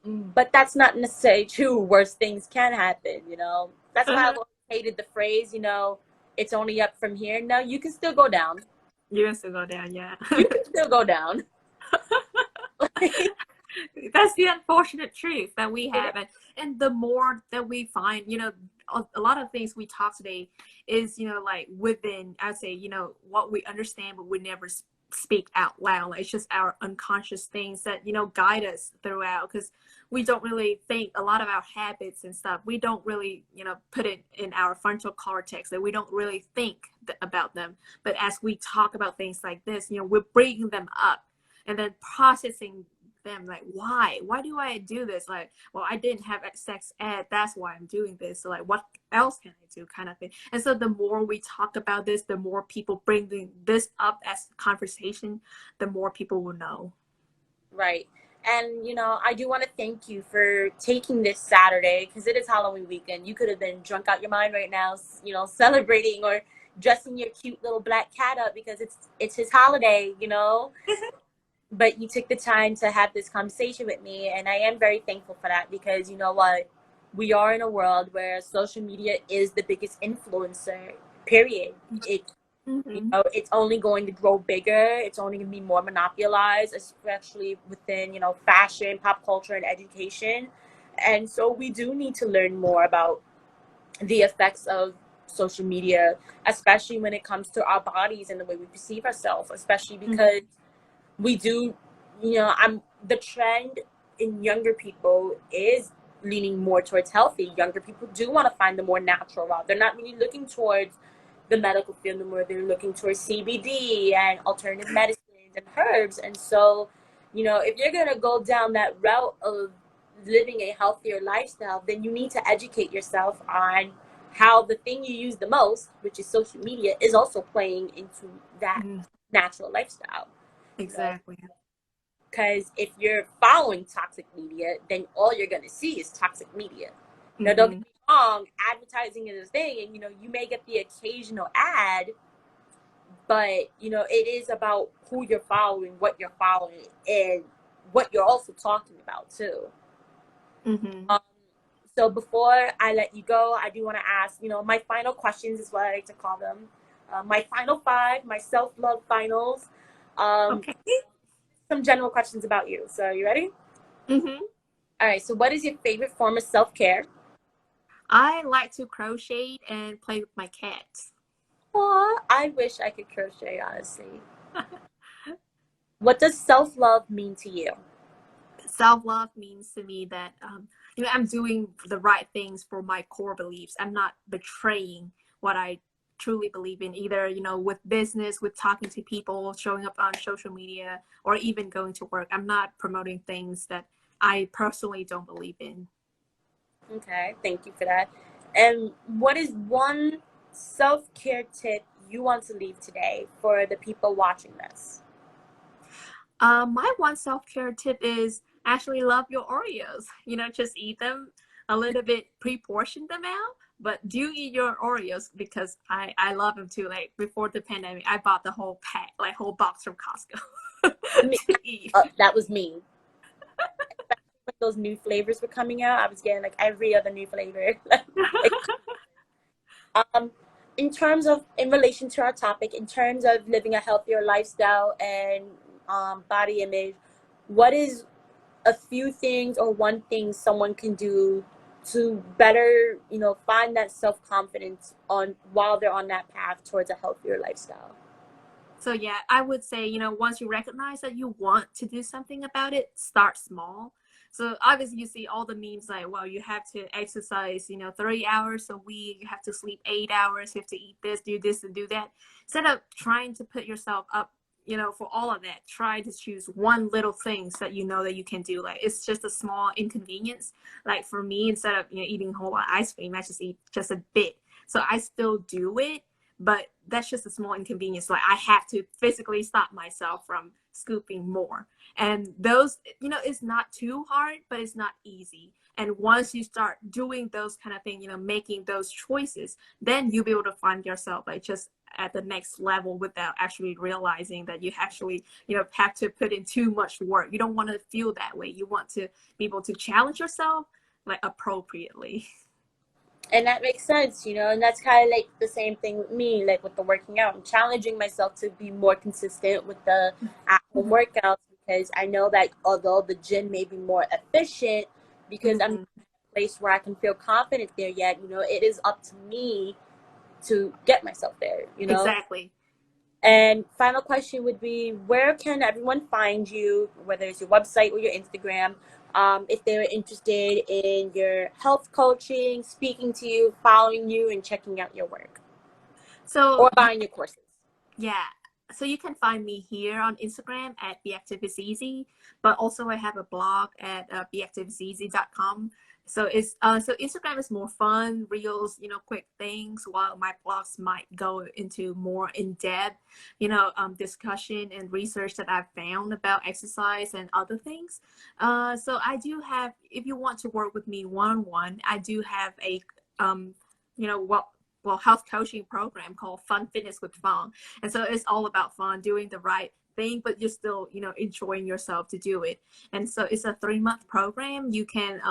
But that's not necessarily true. Worse things can happen, you know? That's why I've always hated the phrase, you know, it's only up from here. No, you can still go down. You can still go down, yeah. You can still go down. That's the unfortunate truth that we have. And the more that we find, a lot of things we talk today is, like within, I'd say, what we understand, but we never speak out loud. Like, it's just our unconscious things that, you know, guide us throughout, because we don't really think a lot of our habits and stuff. We don't really, you know, put it in our frontal cortex, that we don't really think about them. But as we talk about things like this, you know, we're bringing them up and then processing them, like, why do I do this? Like, well, I didn't have sex ed, that's why I'm doing this. So like, what else can I do, kind of thing. And so the more we talk about this, the more people bring this up as conversation, the more people will know. Right. And, you know, I do want to thank you for taking this Saturday, because it is Halloween weekend. You could have been drunk out your mind right now, you know, celebrating or dressing your cute little black cat up because it's his holiday, you know. But you took the time to have this conversation with me, and I am very thankful for that, because you know what, we are in a world where social media is the biggest influencer, period. It, you Mm-hmm. know, it's only going to grow bigger, it's only going to be more monopolized, especially within, you know, fashion, pop culture, and education. And so we do need to learn more about the effects of social media, especially when it comes to our bodies and the way we perceive ourselves, especially because Mm-hmm. we do, you know, I'm the trend in younger people is leaning more towards healthy. Younger people do want to find the more natural route. They're not really looking towards the medical field anymore. They're looking towards CBD and alternative medicines and herbs. And so, you know, if you're gonna go down that route of living a healthier lifestyle, then you need to educate yourself on how the thing you use the most, which is social media, is also playing into that Mm-hmm. natural lifestyle. You know, Exactly. because if you're following toxic media, then all you're going to see is toxic media. Now, don't get Mm-hmm. me wrong, advertising is a thing, and you know, you may get the occasional ad, but you know, it is about who you're following, what you're following, and what you're also talking about too. Mm-hmm. Um, so before I let you go, I do want to ask, you know, my final questions is what I like to call them. My final five, my self-love finals. Um, Okay. some general questions about you. So you ready? Mm-hmm. All right. So what is your favorite form of self-care? I like to crochet and play with my cats. Aw, I wish I could crochet, honestly. What does self-love mean to you? Self-love means to me that, you know, I'm doing the right things for my core beliefs. I'm not betraying what I truly believe in, either, you know, with business, with talking to people, showing up on social media, or even going to work. I'm not promoting things that I personally don't believe in. Okay, thank you for that. And what is one self-care tip you want to leave today for the people watching this? My one self-care tip is actually love your Oreos. You know, just eat them a little bit, pre-portion them out, but do eat your Oreos, because I love them too. Like, before the pandemic, I bought the whole pack, like whole box from Costco Me, to eat. that was me. When those new flavors were coming out, I was getting like every other new flavor. Like, um, in terms of, in relation to our topic, in terms of living a healthier lifestyle and body image, what is a few things or one thing someone can do to better, you know, find that self-confidence on while they're on that path towards a healthier lifestyle? So yeah, I would say, you know, once you recognize that you want to do something about it, start small. So obviously you see all the memes like, well, you have to exercise, you know, 3 hours a week, you have to sleep 8 hours, you have to eat this and do that. Instead of trying to put yourself up, you know, for all of that, try to choose one little things that you know that you can do. Like, it's just a small inconvenience. Like, for me, instead of, you know, eating a whole lot of ice cream, I just eat just a bit. So I still do it, but that's just a small inconvenience. Like, I have to physically stop myself from scooping more. And those, you know, it's not too hard, but it's not easy. And once you start doing those kind of things, you know, making those choices, then you'll be able to find yourself like just at the next level without actually realizing that you actually, you know, have to put in too much work. You don't want to feel that way. You want to be able to challenge yourself like appropriately. And that makes sense, you know, and that's kind of like the same thing with me, like with the working out. I'm challenging myself to be more consistent with the at-home workouts, because I know that although the gym may be more efficient, because I'm in Mm-hmm. a place where I can feel confident there yet, you know, it is up to me to get myself there, you know? Exactly. And final question would be, where can everyone find you, whether it's your website or your Instagram, if they're interested in your health coaching, speaking to you, following you, and checking out your work, So or buying your courses? yeah. So you can find me here on Instagram at Be Active is Easy, but also I have a blog at beactiveiseasy.com. So so Instagram is more fun, reels, quick things, while my blogs might go into more in-depth, discussion and research that I've found about exercise and other things. So I do have, if you want to work with me one-on-one, I do have a you know what health coaching program called Fun Fitness with Phung. And so it's all about fun, doing the right thing, but you're still, enjoying yourself to do it. And so it's a 3-month program. You can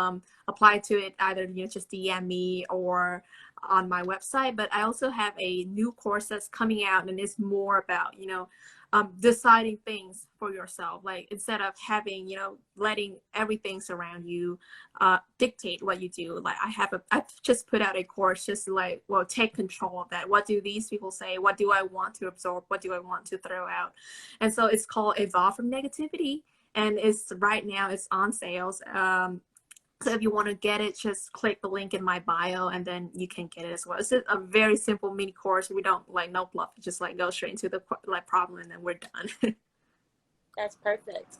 apply to it either, just DM me or on my website. But I also have a new course that's coming out, and it's more about, deciding things for yourself. Like instead of having, letting everything surround you dictate what you do. Like I've just put out a course just like, well, take control of that. What do these people say? What do I want to absorb? What do I want to throw out? And so it's called Evolve from Negativity. And it's right now it's on sales. So if you want to get it, just click the link in my bio and then you can get it as well. It's just a very simple mini course. We don't like no fluff, just like go straight into the problem and then we're done. That's perfect.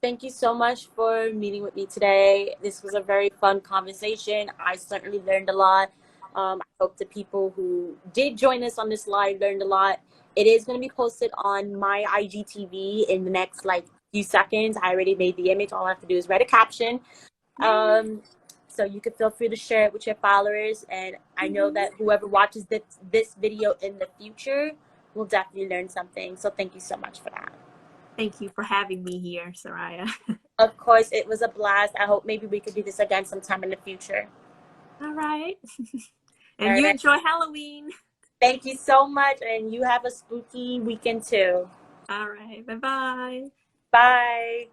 Thank you so much for meeting with me today. This was a very fun conversation. I certainly learned a lot. I hope the people who did join us on this live learned a lot. It is going to be posted on my IGTV in the next like few seconds. I already made the image. All I have to do is write a caption. So you can feel free to share it with your followers. And I know that whoever watches this video in the future will definitely learn something. So thank you so much for that. Thank you for having me here, Soraya. Of course, it was a blast. I hope maybe we could do this again sometime in the future. All right. All And you right. enjoy Halloween. Thank you so much. And you have a spooky weekend too. All right. Bye-bye. Bye.